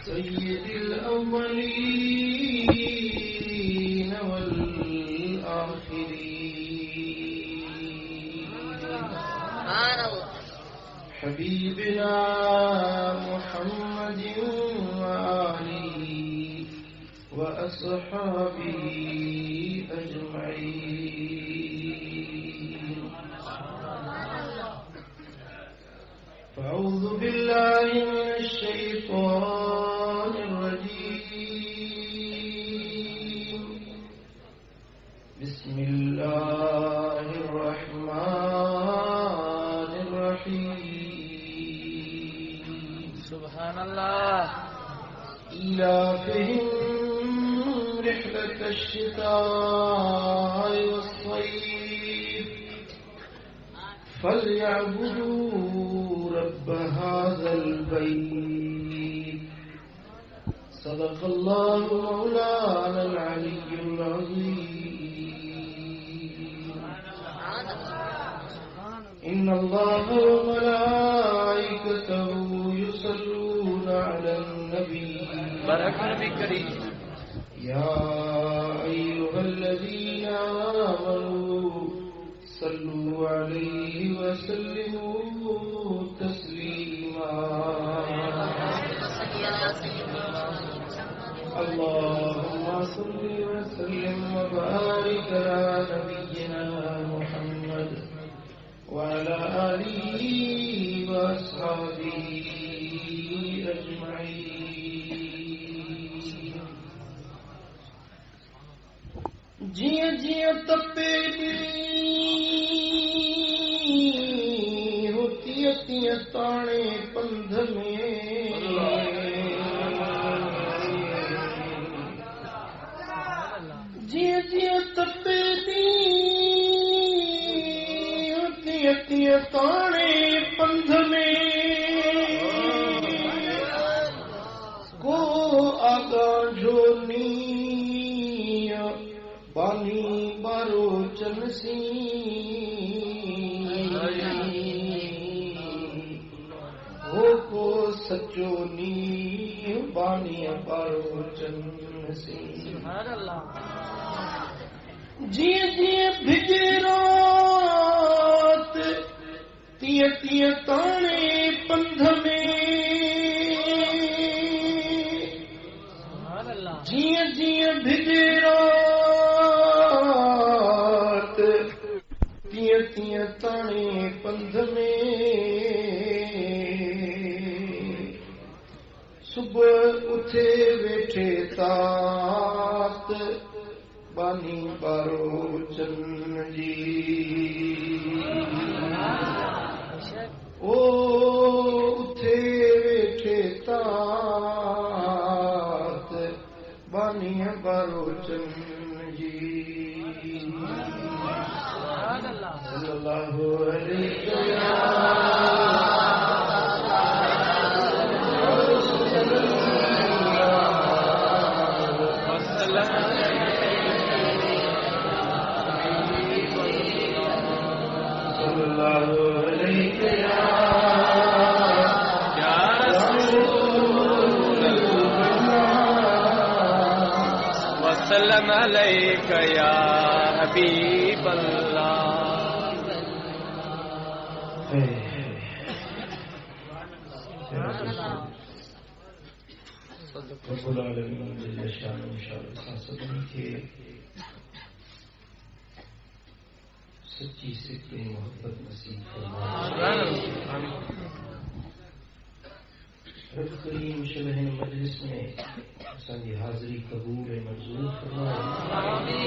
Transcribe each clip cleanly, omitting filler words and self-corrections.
سيد الأولين والآخرين حبيبنا محمد وآله وأصحابه أجمعين. فأعوذ بالله من الشيطان الرجيم. بسم الله الرحمن الرحيم. سبحان الله. إيلافهم رحلة الشتاء والصيف فليعبدوا رب هذا البيت. صدق الله مولانا العلي العظيم. إن الله وملائكته يصلون على النبي. بارك النبي كريم. يا أيها الذين آمنوا صلوا عليه وسلموا تسليما. اللهم صل وسلم وبارك على نبينا محمد وعلى آله وأصحابه أجمعين. जिया जिया तपे होती होती ताने पंध में जिया जिया तपे होती होती ताने पंध में को आगा जोनी पानी बारो चनसी हो को सचो नी पानी बारो चनसी। जी जी भिजे रात तिय तिय ताने पंध में जी जी भिजे ताने पंध में सुबह उठे वेठे तात बानी बारो चन्न जी। ओ उठे वेठे तात बानी बारो चन्न जी। सल्लल्लाहु अलैहि वसल्लम अलैका या हबीब अल्लाह। सच्ची सिद्धि मोहब्बत नसीब फरमाए। रब करीम शलह मजलिस में असांजी हाज़िरी कबूल मंजूर फरमाए।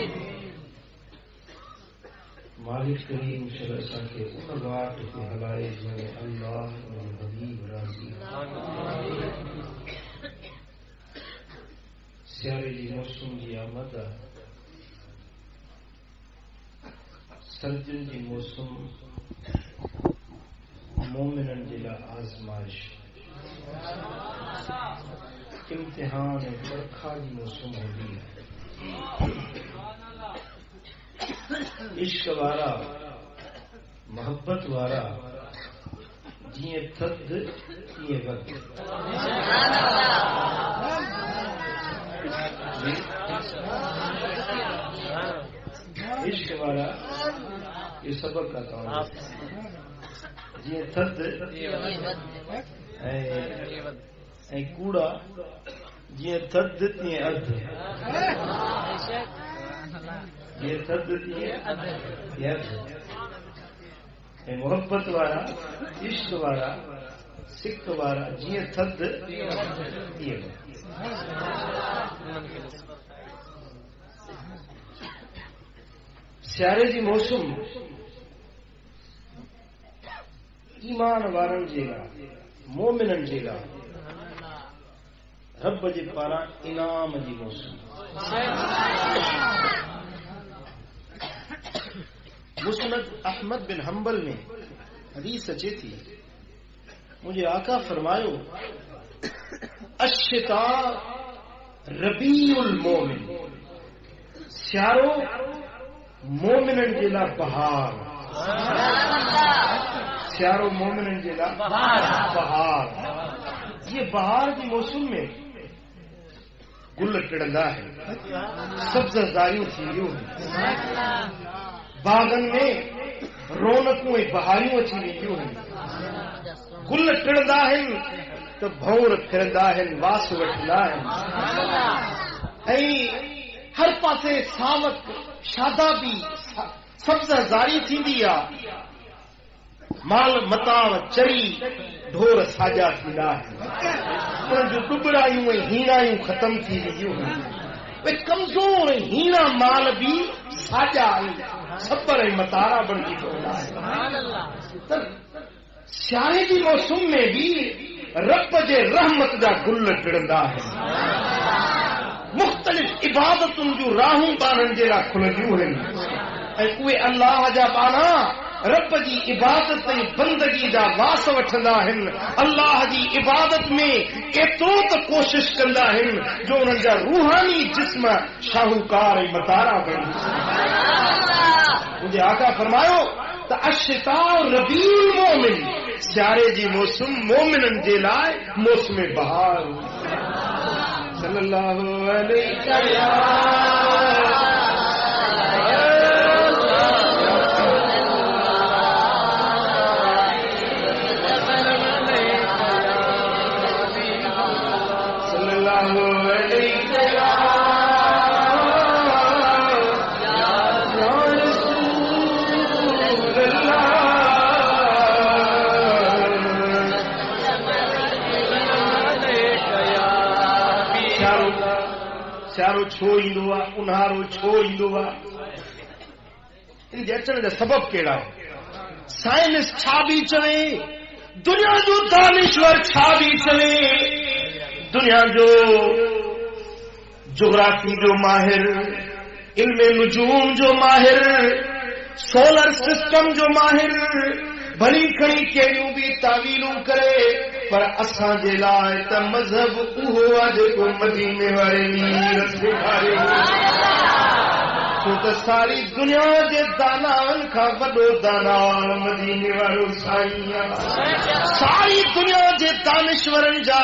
मालिक करीम शलह असांखे उन वाट ते हलाए जंहिं अल्लाह ऐं हबीब राज़ी। सियारे जी मौसम जी आमद आहे। सर्दियुनि जी मौसम मोमिननि जे लाइ आज़माइश इम्तिहान ऐं बरखा जी मौसम हूंदी आहे। इश्क वारा मोहब्बत वारा जीअं थधि तीअं वधि। कुछ सबक का जीअं थधि ऐं कूड़ा जीअं थधि तीअं अधु जीअं थधि तीअं अधु ऐं मोहब्बत वारा इश्क वारा सिक वारा जीअं थधि तीअं सियारे जी मौसम ईमान वारनि जे लाइ मोमिननि जे लाइ रब जे पारां इनाम जी मौसम मुस्नद अहमद बिन हंबल में हदीस अचे थी मुझे आका फरमायो अश्शिता रबीउल मोमिन सियारो मोमिननि जे लाइ बहार सियारो मोमिननि जे लाइ बहार ये बहार जी मौसम में गुल टिड़ंदा है सब्ज़ारियूं थींदियूं बागन में रौनकूं ऐं बहारियूं अची वेंदियूं आहिनि गुल टिड़ंदा आहिनि त भौर फिरंदा आहिनि वास वठंदा आहिनि ऐं हर पासे सावक शादाबी सब्ज़ारी थींदी आहे माल मताव चरी ढोर साजा थींदा आहिनि उन्हनि जूं टुकड़ायूं ऐं हीणायूं ख़तम थी वेंदियूं आहिनि कमज़ोर हीणा माल बि साजा सबर ऐं मतारा बणिजी पवंदा आहिनि सियारे जी मौसम में बि रब जे रहमत जा गुल टिड़ंदा आहिनि मुख़्तलिफ़ इबादतुनि जूं राहूं ॿारनि जे लाइ खुलंदियूं आहिनि ऐं उहे अल्लाह जा ॿारा रब जी इबादत ऐं बंदगी जा वास वठंदा आहिनि अल्लाह जी इबादत में एतिरो त कोशिश कंदा आहिनि जो उन्हनि जा रूहानी जिस्म शाहूकार ऐं मतारा बणिजी मुंहिंजे आका फरमायो त अश्शिता रबीउल मोमिन सियारे जी मौसम मोमिननि जे लाइ मौसम बहार सल्लल्लाहु अलैहि सियारो छो ईंदो आहे ऊन्हारो छो ईंदो आहे इन जे अचण जा सबब कहिड़ा साइंस छा बि चवे दुनिया जो दानिश्वर छा बि चवे दुनिया जो जोग्राफी जो माहिर इल्म नुजूम जो माहिर सोलर सिस्टम जो माहिर भली खणी कहिड़ियूं बि तावीलूं करे पर असां जे लाइ त मज़हब उहो आहे जेको मदीने वारे छो त सारी दुनिया जे दानानि खां वॾो दाना मदीने वारो साईं आहे सारी दुनिया जे दानिश्वरनि जा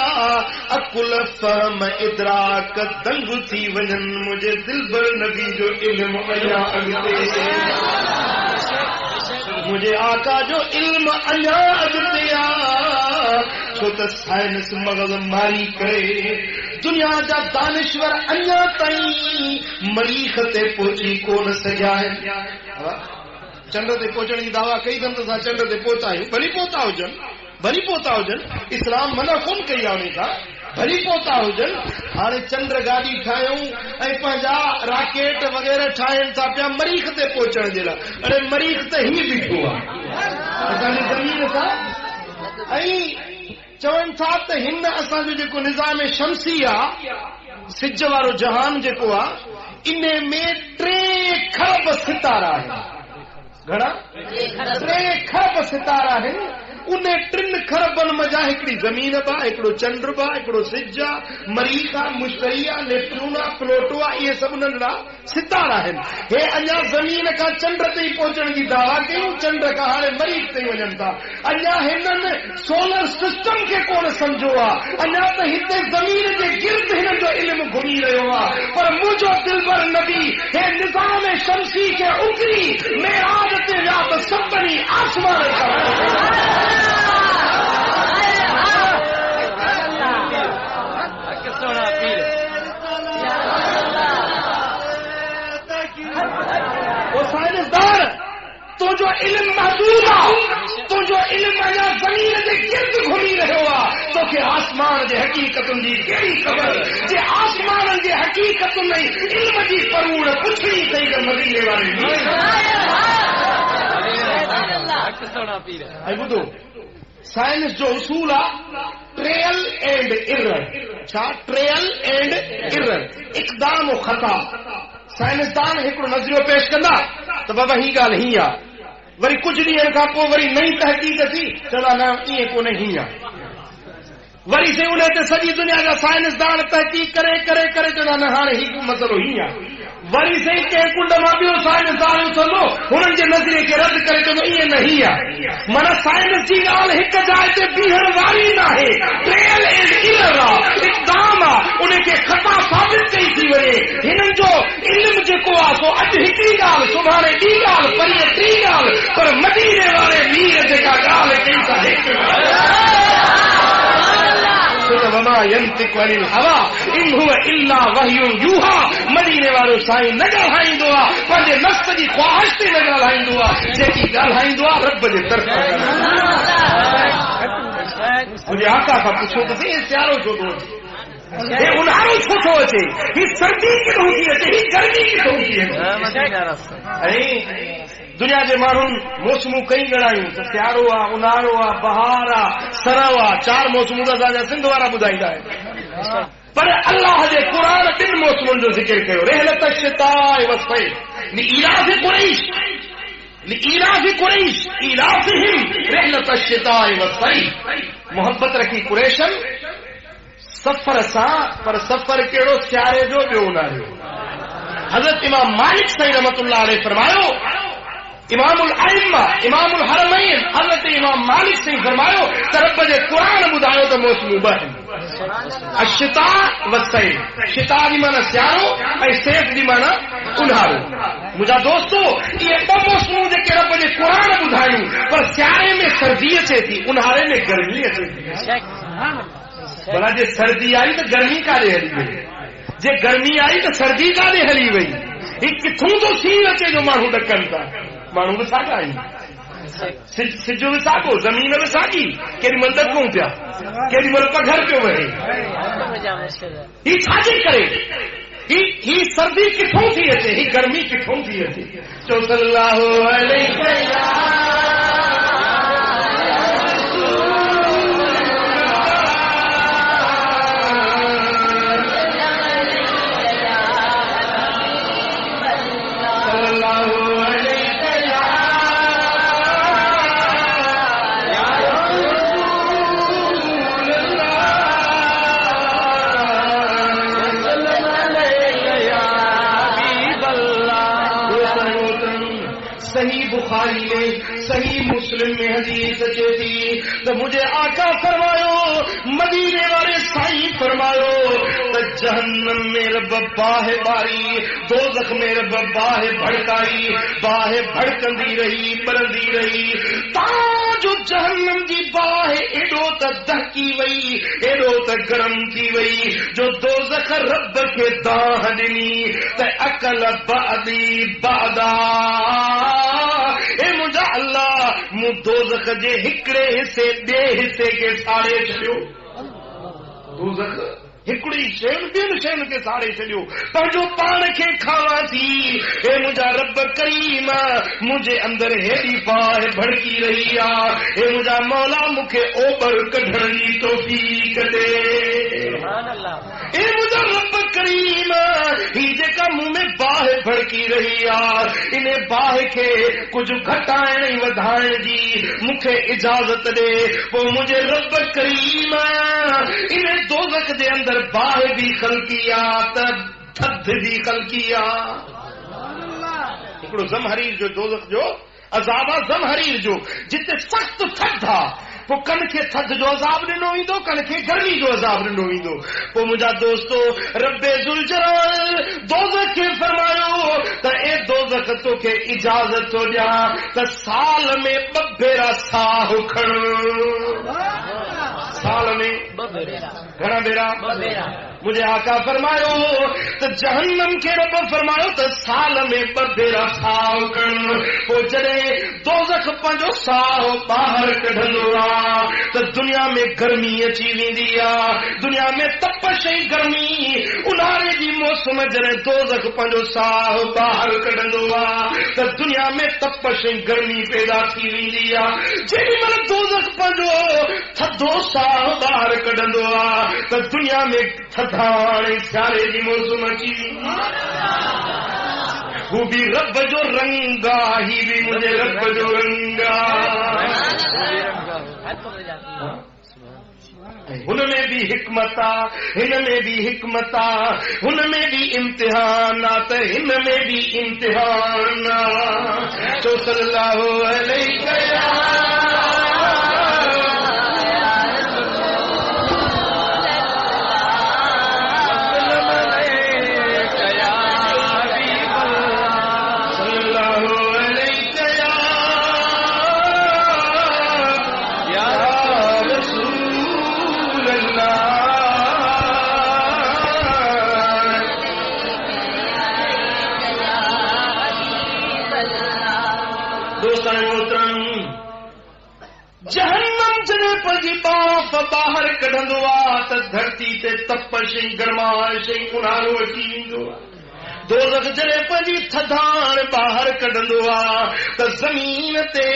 अकुल फहम इदराक दंग थी वञनि मुंहिंजे दिलबर नबी जो इल्म अञा अॻिते मुझे आका जो इल्म अञा अॻिते आहे छो त साइंस मगज़ मारी करे दुनिया जा दानिश्वर अञा ताईं मरीख़ ते पहुची कोन सघिया आहिनि चंड ते पहुचण जी दावा कई अथनि त असां चंड ते पहुता आहियूं भली पहुता हुजनि इस्लाम मना कोन कई आहे उन खां भली पहुता हुजनि हाणे चंड गाॾी ठाहियूं ऐं पंहिंजा राकेट वग़ैरह ठाहिनि था पिया मरीख़ ते पहुचण जे लाइ अरे मरीख़ त ही बीठो आहे असांजी ज़मीन सां ऐं चवनि था त हिन असांजो जेको निज़ाम शमसी आहे सिज वारो जहान जेको आहे इन में 3 खरब सितारा आहिनि घणा 3 खरब सितारा आहिनि उन 3 खरबन मजा हिकिड़ी ज़मीन बा, हिकिड़ो चंड बा, हिकिड़ो सिज आ, मरीख़ आ, मुश्तरी आ, नेपच्यून आ, प्लूटो आ, इहे सभु नंढड़ा सितारा आहिनि। हे अञा ज़मीन खां चंड ताईं पहुचण जी दावा कयूं, चंड खां हाणे मरीख़ ताईं वञनि था। अञा हिननि सोलर सिस्टम खे कोन सम्झो आहे, अञा त हिते ज़मीन जे गिर्द हिननि जो इल्मु घुमी रहियो आहे। पर मुंहिंजो दिलबर नबी हे निज़ाम शमसी खे उकरी मेराज ते विया त सभिनी आसमान साइंसदान तुंहिंजो इल्मु महदूद आहे, तुंहिंजो इल्मु अञा ज़मीन जे गिर्द घुमी रहियो आहे। तोखे आसमान जे हक़ीक़तुनि जी कहिड़ी ख़बर? जे आसमाननि जे हक़ीक़तुनि में इल्म जी फरूड़ पुछणी अथई त मदीने वारे ऐं ॿुधो, साइंस जो उसूल आहे ट्रेयल एंड इरर। छा? ट्रेयल एंड इरर, इक़दाम और ख़ता। साइंसदान हिकिड़ो नज़रियो पेश कंदा त बाबा ही ॻाल्हि हीअं आहे, वरी कुझु ॾींहंनि खां पोइ वरी नई तहक़ीक़ थी चवंदा न ईअं कोन्हे हीअं आहे। वरी से उन ते सॼी दुनिया जा साइंसदान तहक़ीक़ करे करे करे चवंदा न हाणे हीउ मसइलो हीअं आहे। वरी से कंहिं कुंड मां ॿियो साइंसदान उथंदो, हुननि जे नज़रिये खे रद्द करे चवंदो ईअं न हीअं आहे। माना साइंस जी ॻाल्हि हिकु जाइ ते बीहण वारी न आहे, ट्रेयल एंड इरर आहे, इक़दाम आहे, उनखे ख़ता साबित कई थी वञे। हिननि जो इल्मु जेको आहे सो अॼु हिकिड़ी ॻाल्हि, सुभाणे ॿी ॻाल्हि, परीहं टी ॻाल्हि, पर मदीने वारे मीर जेका ॻाल्हि कई था हिकु वमा यंतिकु अनिल हवा इन हुव इल्ला वहयुन यूहा। मदीने वारो साईं न ॻाल्हाईंदो आहे, पंहिंजे नफ़्स जी ख़्वाहिश ते न ॻाल्हाईंदो आहे, जेकी ॻाल्हाईंदो आहे रब जे तरफ़ां। मुंहिंजे आका खां पुछो त साईं सियारो छो थो अचे, हे उन्हारो छो थो अचे, ही सर्दी किथां थी अचे, ही गर्मी किथां थी अचे। दुनिया जे माण्हुनि मौसमूं कई ॻणायूं त सियारो आहे, उन्हारो आहे, बहार आहे, सरव आहे, 4 मौसमूं त असांजा सिंध वारा ॿुधाईंदा आहिनि। पर अल्लाह जे क़ुर 2 मौसमुनि जो ज़िक्र कयो, रहलत शिताए वसैफ लिईलाफि कुरैश, लिईलाफि कुरैश ईलाफिहिम रहलत शिताए वसैफ। मोहब्बत रखी कुरैशन सफ़र सां, पर सफ़र कहिड़ो? सियारे जो, ॿियो उन्हारे। हज़रत इमाम मालिक साईं रहमतुल्लाह अलैहि फरमायो, इमामुल अइम्मा इमामुल हरमैन हज़रत इमाम मालिक साईं फरमायो त रब जे क़ुर ॿुधायो त मौसमूं 2 आहिनि, अशिता व सैफ। शिता जी माना सियारो ऐं सैफ जी माना उन्हारो। मुंहिंजा दोस्तो, इहे 2 मौसमूं जेके रब जे क़ुर ॿुधायूं, पर सियारे में सर्दी अचे थी, उन्हारे में गर्मी अचे थी। भला जे सर्दी आई त गर्मी काॾे हली वई, जे गर्मी आई त सर्दी काॾे हली वई। ही किथां थो सीन अचे जो माण्हू ॾकनि था? माण्हू बि साॻा आहिनि, सिज बि साॻो, ज़मीन बि साॻी, केॾी महिल ॾकूं पिया, केॾी महिल पघर पियो वहे। ही छाजे करे? ही सर्दी किथां थी अचे, ही गर्मी किथां थी अचे? चो सल्लल्लाहु अलैहि सही बुखारी में, सही मुस्लिम में हदीस अचे थी त मुझे आका फरमायो, मदीने वाले साईं फरमायो त जहन्नम में रब बाहि बारी, दोज़ख में रब बाहि भड़काई, बाहि भड़कंदी रही, बरंदी रही, जो जहन्नम जी बाहि एॾो त दहकी वई, एॾो त गरम थी वई, जो दोज़ख रब खे दाह ॾिनी त अकल बादी बादा। मुंहिंजा अल्लाह मूं दोज़ख जे हिकिड़े हिसे ॿिए हिसे खे साड़े छॾियो। दोज़ख हिकिड़ी शयुनि ॿियुनि शयुनि खे साड़े छॾियो, पंहिंजो पाण खे खावां थी। हे मुंहिंजा रब करीम, मुंहिंजे अंदरि हेॾी बाहि भड़की रही आहे, हे मुंहिंजा मौला मूंखे ओभर कढण जी तौफ़ीक़ ॾे। हे मुंहिंजा रब करीम, ही जेका मूं में बाहि भड़की रही आहे। इन बाहि खे कुछ घटाइण ऐं वधाइण जी मूंखे इजाज़त ॾे। पोइ मुंहिंजे रब करीम इन दोज़ख जे अंदर बाहि बि ख़लकी आहे त थधि बि ख़लकी आहे। हिकिड़ो ज़महरीर जो दोज़ख जो अज़ाब आहे, ज़महरीर जो जिते सख़्त थधि आहे। पोइ कन खे थधि जो अज़ाब ॾिनो वेंदो, कन खे गर्मी जो अज़ाब ॾिनो वेंदो। पोइ मुंहिंजा दोस्तो रब्बे ज़ुल जलाल दोज़ख खे फरमायो त ए दोज़ख तोखे इजाज़त थो ॾियां त साल में 2 भेरा साह खण। साल में 2 भेरा, घणा भेरा? 2 भेरा। मुझे आका फरमायो त जहन्नम खे रब फरमायो त साल में 2 भेरा साह खण। पोइ जॾहिं दोज़ख पंहिंजो साह ॿाहिरि कढंदो आहे त दुनिया में गर्मी अची वेंदी आहे। दुनिया में तपश ऐं गर्मी उन्हारे जी मौसम जॾहिं दोज़ख पंहिंजो साह ॿाहिरि कढंदो आहे त दुनिया में तपश ऐं गर्मी पैदा थी वेंदी आहे। जेॾी महिल दोज़ख पंहिंजो थधो साह ॿाहिरि कढंदो आहे त दुनिया में थधाण ऐं सियारे जी मौसम अची वेंदी आहे। हू भी रब जो रंग आहे, ही भी मुझे रब जो रंग आहे। हुन में भी हिकमत आहे, हिन में भी हिकमत आहे। हुन में भी इम्तिहान आहे त हिन में भी इम्तिहान आहे। तो सल्लल्लाहु अलैहि जहन्नम जॾहिं पंहिंजी बाफ़ ॿाहिरि कढंदो आहे त धरती ते तपश ऐं गरमाइश ऐं ऊन्हारो अची वेंदो आहे। दोज़ख जॾहिं पंहिंजी थधाण ॿाहिरि कढंदो आहे त ज़मीन ते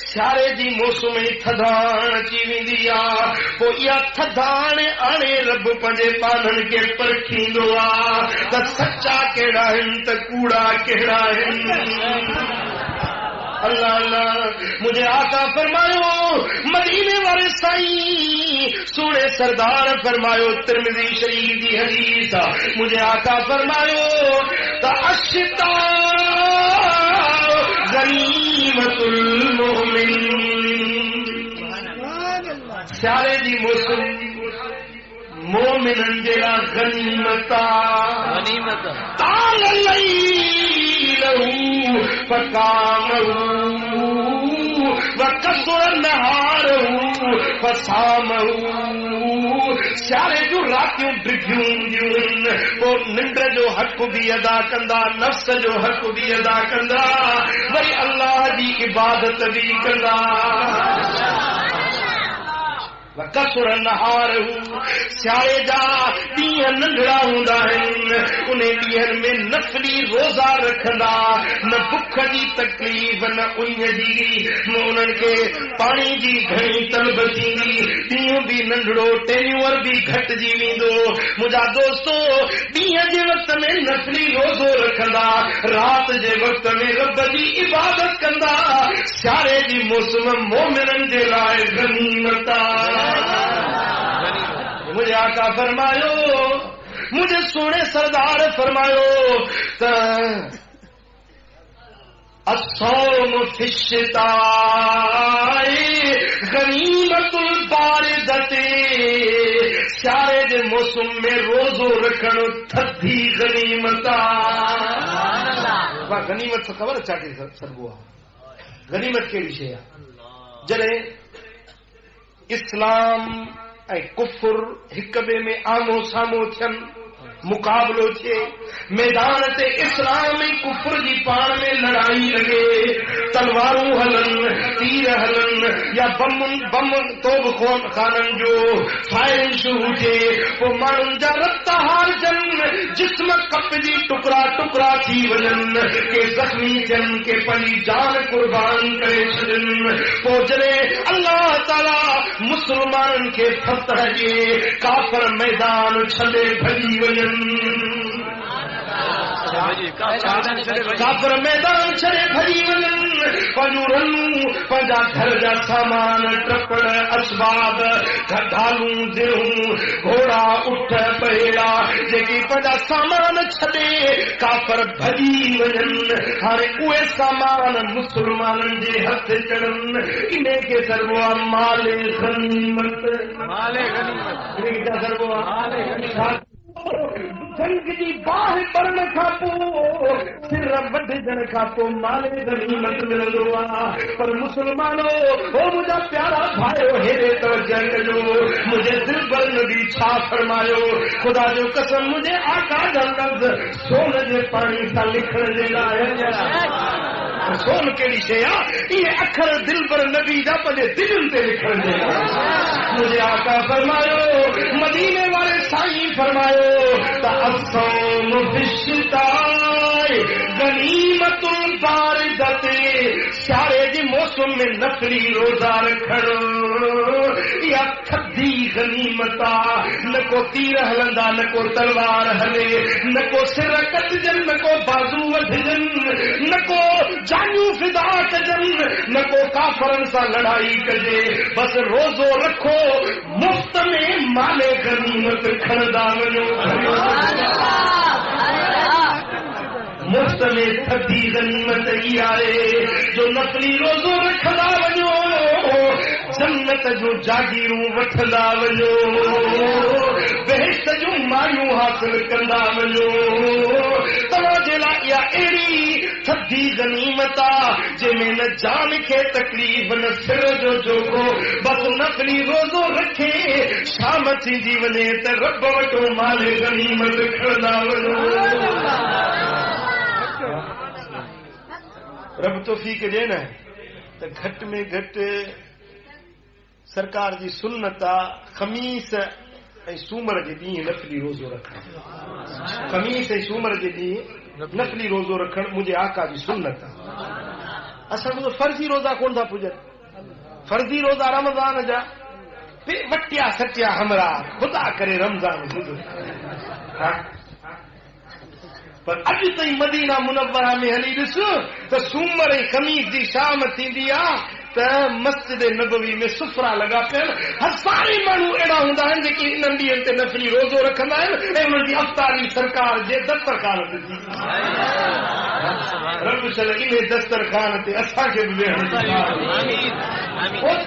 सियारे जी मौसम में थधाण अची वेंदी आहे। पोइ इहा थधाण आणे रब पंहिंजे पाननि खे परखींदो आहे त सचा कहिड़ा आहिनि त कूड़ा कहिड़ा आहिनि। अल्लाह अल्लाह मुझे आका फरमायो मदीने वाले साईं सोने सरदार फरमायो तिरमिज़ी शरीफ की हदीस मुझे आका फरमायो त अश्ता गनीमतुल मोमिन सियारे जी मौसम मोमिनन जे लाइ गनीमत गनीमत ताल लहू फकामहू वकसुर नहारहू फसामहू सियारे जूं रातियूं डिघियूं हूंदियूं आहिनि पोइ निंड जो हक़ बि अदा कंदा नफ़्स जो हक़ बि अदा कंदा वरी अल्लाह जी इबादत बि कंदा वकसुर नहारहू सियारे जा ॾींहं नंढड़ा हूंदा आहिनि उन ॾींहंनि में नफ़ली रोज़ा रखंदा न बुख जी तकलीफ़ न उञ जी उन्हनि खे पाणी जी घणी तलब थींदी ॾींहुं बि नंढड़ो टेन्यूअर बि घटिजी वेंदो मुंहिंजा दोस्तो ॾींहं जे वक़्त में नफ़ली रोज़ो रखंदा राति जे वक़्त में रब जी इबादत कंदा सियारे जी मौसम मोमिननि जे लाइ गनीमत मुझे आका फरमायो मुझे सोने सरदार फरमायो त अस्सौम फिश्ता गनीमतुल बारिदते सियारे जे मौसम में रोज़ो रखणु थधी गनीमत आहे गनीमत ख़बर छा करे सघिबो आहे गनीमत कहिड़ी शइ आहे जॾहिं इस्लाम ऐं कुफुर हिक ॿिए में आमो साम्हूं थियनि मुक़ाबलो थिए मैदान ते इस्लाम ऐं कुफुर जी पाण में लड़ाई लॻे तलवारूं हलनि तीर हलनि या बम तोब खाननि जो फायरिंग शुरू थिए पोइ माण्हुनि जा रत हारजनि जिस्म कपजी टुकड़ा टुकड़ा थी वञनि के ज़ख़्मी थियनि के पंहिंजी जान कुर्बान करे छॾनि पोइ जॾहिं अल्लाह ताला मुस्लमाननि खे फतह ॾिए काफ़िर मैदान छॾे भॼी वञनि काफर मैदान छड़े भजी वञनि पंहिंजूं रनूं पंहिंजा घर जा सामान टपड़ असबाब ढालूं दिरूं घोड़ा उठ बहेड़ा जेकी पंहिंजा सामान छॾे काफर भजी वञनि हाणे उहे सामान मुस्लमाननि जे हथ चढ़नि इन खे चइबो आहे माले गनीमत चइबो आहे जंग जी बाहि पढ़ण खां पोइ सिर वढजण खां पोइ माले गनीमत मिलंदो आहे पर मुस्लमानो हो मुंहिंजा प्यारा भाइयो हेॾे तवजह कजो मुंहिंजे दिल पर नबी छा फरमायो ख़ुदा जो कसम मुंहिंजे आका जा लफ़्ज़ सोन जे पाणी सां लिखण जे लाइ सोन कहिड़ी शइ आहे इहे अखर दिल पर नबी जा पंहिंजे दिलनि ते लिखण जे लाइ मुंहिंजे आका फरमायो मदीने वारे साईं फरमायो त असौम बिश्ताए गनीमतुल बारिदत सियारे जे मौसम में नफली रोज़ा रखण इहा थधी गनीमत आहे न को तीर हलंदा न को तलवार हले न को सिर कटजनि न को बाज़ू वढजनि न को जानियूं फिदा कजनि न को काफ़रनि सां लड़ाई कजे बस रोज़ो रखो मुफ़्त में माले गनीमत खणंदा वञो मुफ़्त में थधी गनीमत ई आहे जो नफ़ली रोज़ो रखंदा वञो जन्नत जो जागीरूं वठंदा वञो बेहश्त जूं मायूं हासिल कंदा वञो तव्हांजे लाइ इहा अहिड़ी थधी गनीमत आहे जंहिंमें न जान खे तकलीफ़ न सिर जो जोगो बसि नफ़ली रोज़ो रखे शाम थींदी वञे त रब वटो माले गनीमत खणंदा वञो रब तौफ़ीक़ ॾे न त घटि में घटि सरकार जी सुन्नत आहे खमीस ऐं सूमर जे ॾींहुं नफ़ली रोज़ो रखणु खमीस ऐं सूमर जे ॾींहुं नफ़ली रोज़ो रखणु मुंहिंजे आका जी सुन्नत आहे असां फर्ज़ी रोज़ा कोन था पुॼनि फर्ज़ी रोज़ा रमज़ान जा वटिया सटिया हमरा ख़ुदा करे रमज़ान पर अॼु ताईं मदीना मुनव्वरा में हली ॾिस त सूमर ऐं खमीस जी शाम थींदी आहे त मस्जिद नबवी में सुफ़रा लॻा पिया आहिनि हज़ारे माण्हू अहिड़ा हूंदा आहिनि जेके इन्हनि ॾींहंनि ते नफ़ली रोज़ो रखंदा आहिनि ऐं उन्हनि जी अफ़्तारी सरकार जे दस्तरखान ते थींदी रब चल इन दस्तरखान ते असांखे बि वेहण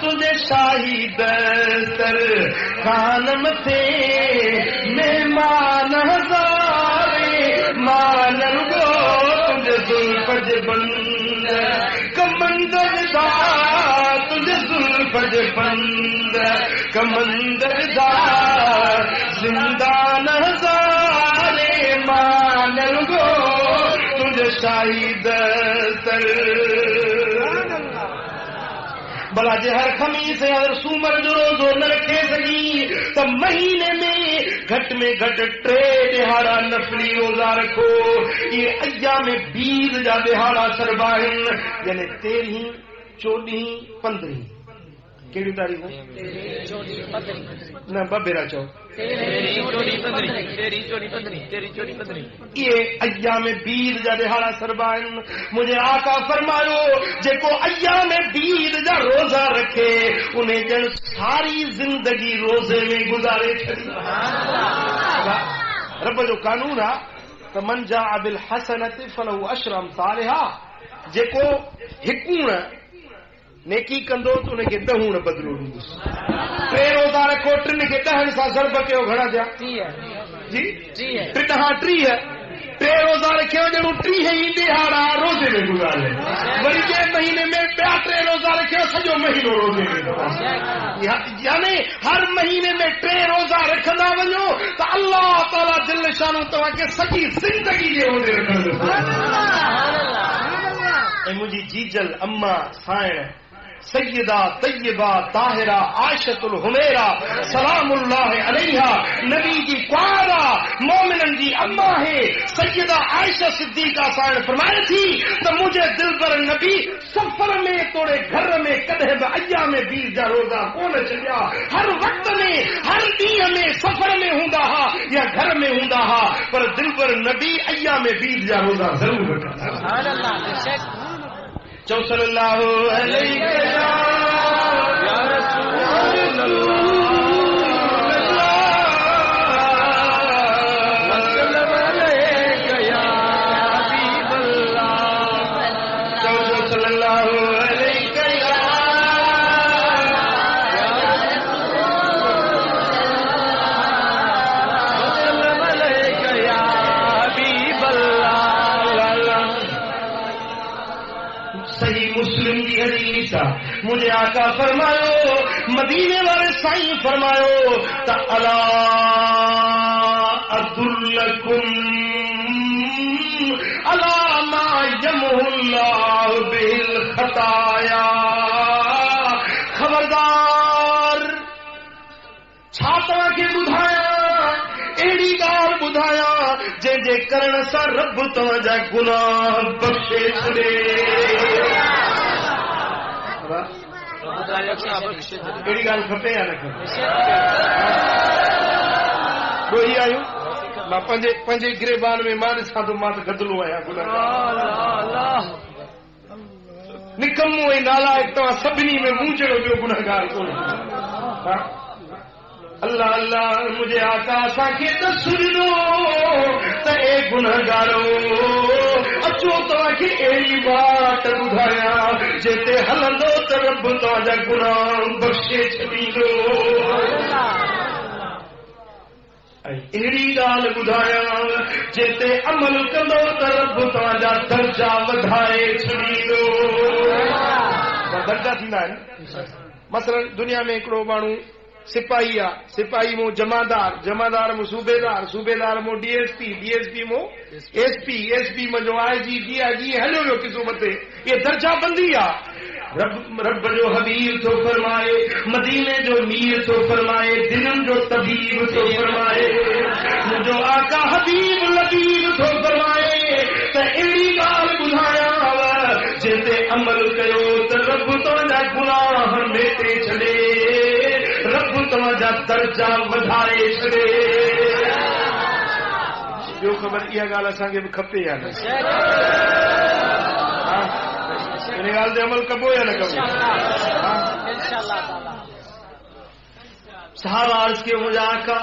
तुंहिंजे शाही दस्तरखान मथे महिमान हज़ारे मान रुगो तुंहिंजे ज़ुल्फ़ जे बंद कमंदर दा तुंहिंजे ज़ुल्फ़ जे बंद कमंदर दा ज़िंदान हज़ारे मान रुगो तुंहिंजे शाही दस्तर भला जे हर खमीस या हर सूमर जो रोज़ो न रखे सघी त महीने में घटि 3 दिहाड़ा नफ़ली रोज़ा रखो ये अय्याम बीद जा दिहाड़ा सरबा आहिनि यानी 13, 14, 15 कहिड़ी तारीख़ न ॿ भेरा चओ ये अय्याम बीद जा दिहाड़ा सरबा आहिनि मुंहिंजे आका फरमायो जेको अय्याम बीद जा रोज़ा रखे उन ॼण सारी ज़िंदगी रोज़े में गुज़ारे छॾी रब जो कानून आहे त मन जाअ बिल हसनति फलहु अशरु अम्सालिहा जेको हिकूण नेकी कंदो त उनखे 10 बदिलो ॾींदुसि 3 रोज़ा रखो 3 खे 10 सां ज़रब कयो घणा थिया जी 3 ॾहां 30 3 रोज़ा रखियो ॼणो 30 ई दिहाड़ा रोज़े में गुज़ारे वरी जे महीने में ॿिया 3 रोज़ा रखियो सॼो महीनो रोज़े में यानी हर महीने में 3 रोज़ा रखंदा वञो त अल्लाह ताला दिल शानो तव्हांखे सॼी ज़िंदगी जे रोज़े रखंदो ऐं मुंहिंजी जीजल अम्मा साइण सैयदा तय्यबा ताहिरा आयशतुल हुमैरा सलामुल्लाह अलैहा नबी जी क्वारा मोमिनन जी अम्मा है सैयदा आयशा सिद्दीका साहब फरमाई थी तो मुझे दिल पर नबी सफर में तोड़े घर में कदे अय्या में 20 जा रोजा कोन चलिया हर वक्त में हर ॾींहं में सफर में हूंदा हा या घर में हूंदा हा पर दिल पर नबी अय्या में 20 जा रोजा जरूर रखंदा सुभान अल्लाह चौ सल्लल्लाहु अलैहि या रसूल अल्लाह वसल्लम अलैका या हबीब अल्लाह चौ सल्लल्लाहु अलैका या वसल्लम अलैका या हबीब अल्लाह सही मुस्लिम की हदीस मुझे आका फरमायो मदीने वाले साईं फरमायो त अला अदुल्लकुम अला मा यमहुल्लाह बिल खताया खबरदार छात्रा के बुधाया एड़ी गाल बुधाया जे जे करण सा रब तव्हांजा गुनाह बख्शे छॾे कहिड़ी ॻाल्हि खपे या न खपे ॾोही आहियूं मां पंहिंजे गिरेबान में मां ॾिसां थो मां त गदलो आहियां गुनाहगार निकमो ऐं नालायक तव्हां सभिनी में मूं जहिड़ो ॿियो गुनाहगार कोन्हे अल्लाह अल्लाह मुझे आका असांखे दस ॾिनो त ए गुनाहगारो अचो तव्हांखे अहिड़ी वाट ॿुधायां जिते हलंदो त रब तव्हांजा गुनाह बख़्शे छॾींदो ऐं अहिड़ी ॻाल्हि ॿुधायां जिते अमल कंदो त रब तव्हांजा दर्जा वधाए छॾींदो दर्जा थींदा आहिनि मसलन दुनिया में हिकिड़ो माण्हू सिपाही आहे सिपाही मो जमादार मो सूबेदार मो डीएसपी मो एसपी मो आईजी हलियो वियो किसो मथे ये दर्जा बंदी आहे रब जो हबीब थो फरमाए मदीने जो मीर थो फरमाए दिलनि जो तबीब थो फरमाए मुंहिंजो आका हबीब लबीब थो फरमाए त अहिड़ी ॻाल्हि ॿुधायांव जिते अमल कयो त रब तव्हांजा गुनाह मेटे छॾे रब तव्हांजा दर्जा वधाए छॾे ॿियो ख़बर इहा ॻाल्हि असांखे बि खपे या न इन ॻाल्हि ते अमल कबो या न कबो साहब अर्ज़ कयो मुंहिंजा आका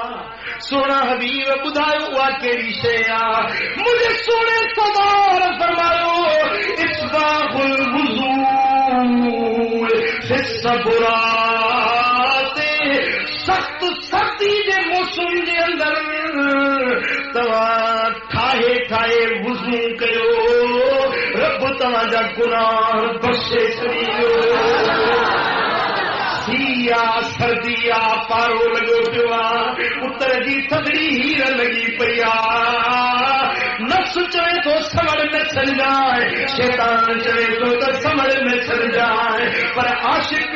सोना हबीब ॿुधायो उहा कहिड़ी शइ आहे मुंहिंजे सोने सरदार फरमायो इस्बाहुल वुज़ू फि सबरात सख्त सर्दी जे मौसम जे अंदर तव्हां ठाहे वुज़ू कयो रब तव्हांजा गुनाह बख़्शे छॾींदो सिया सर्दी आहे पारो लॻो पियो आहे उतर जी थधड़ी हीर लॻी पई आहे नफ़्स चवे थो समझ में छॾजाए शैतान चवे थो त समझ में छॾजाए पर आशिक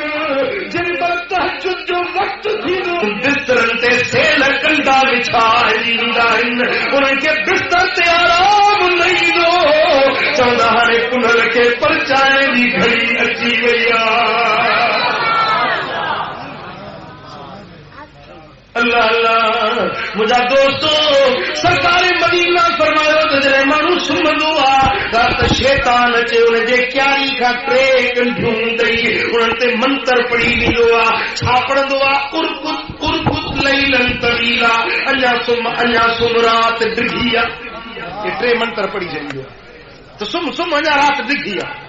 जिन पर तहज्जुद जो वक़्तु थींदो बिस्तरनि ते सेल कंदा विछाए ॾींदा आहिनि उन्हनि खे बिस्तर ते आराम न ईंदो चवंदा हाणे कुनल खे परचाइण जी घड़ी अची वई आहे अल्लाह अल्लाह मुंहिंजा दोस्तो सरकार मदीना फरमायो त जॾहिं माण्हू सुम्हंदो आहे त शैतान अचे हुनजे क्यारी खां 3 कंढियूं ॾेई उन्हनि ते मंत्र पढ़ी ॾींदो आहे छा पढ़ंदो आहे उर्कुत लैलन तवीला अञा सुम रात डिघी आहे ये 3 मंत्र पढ़ी छॾींदो आहे त सुम अञा रात डिघी आहे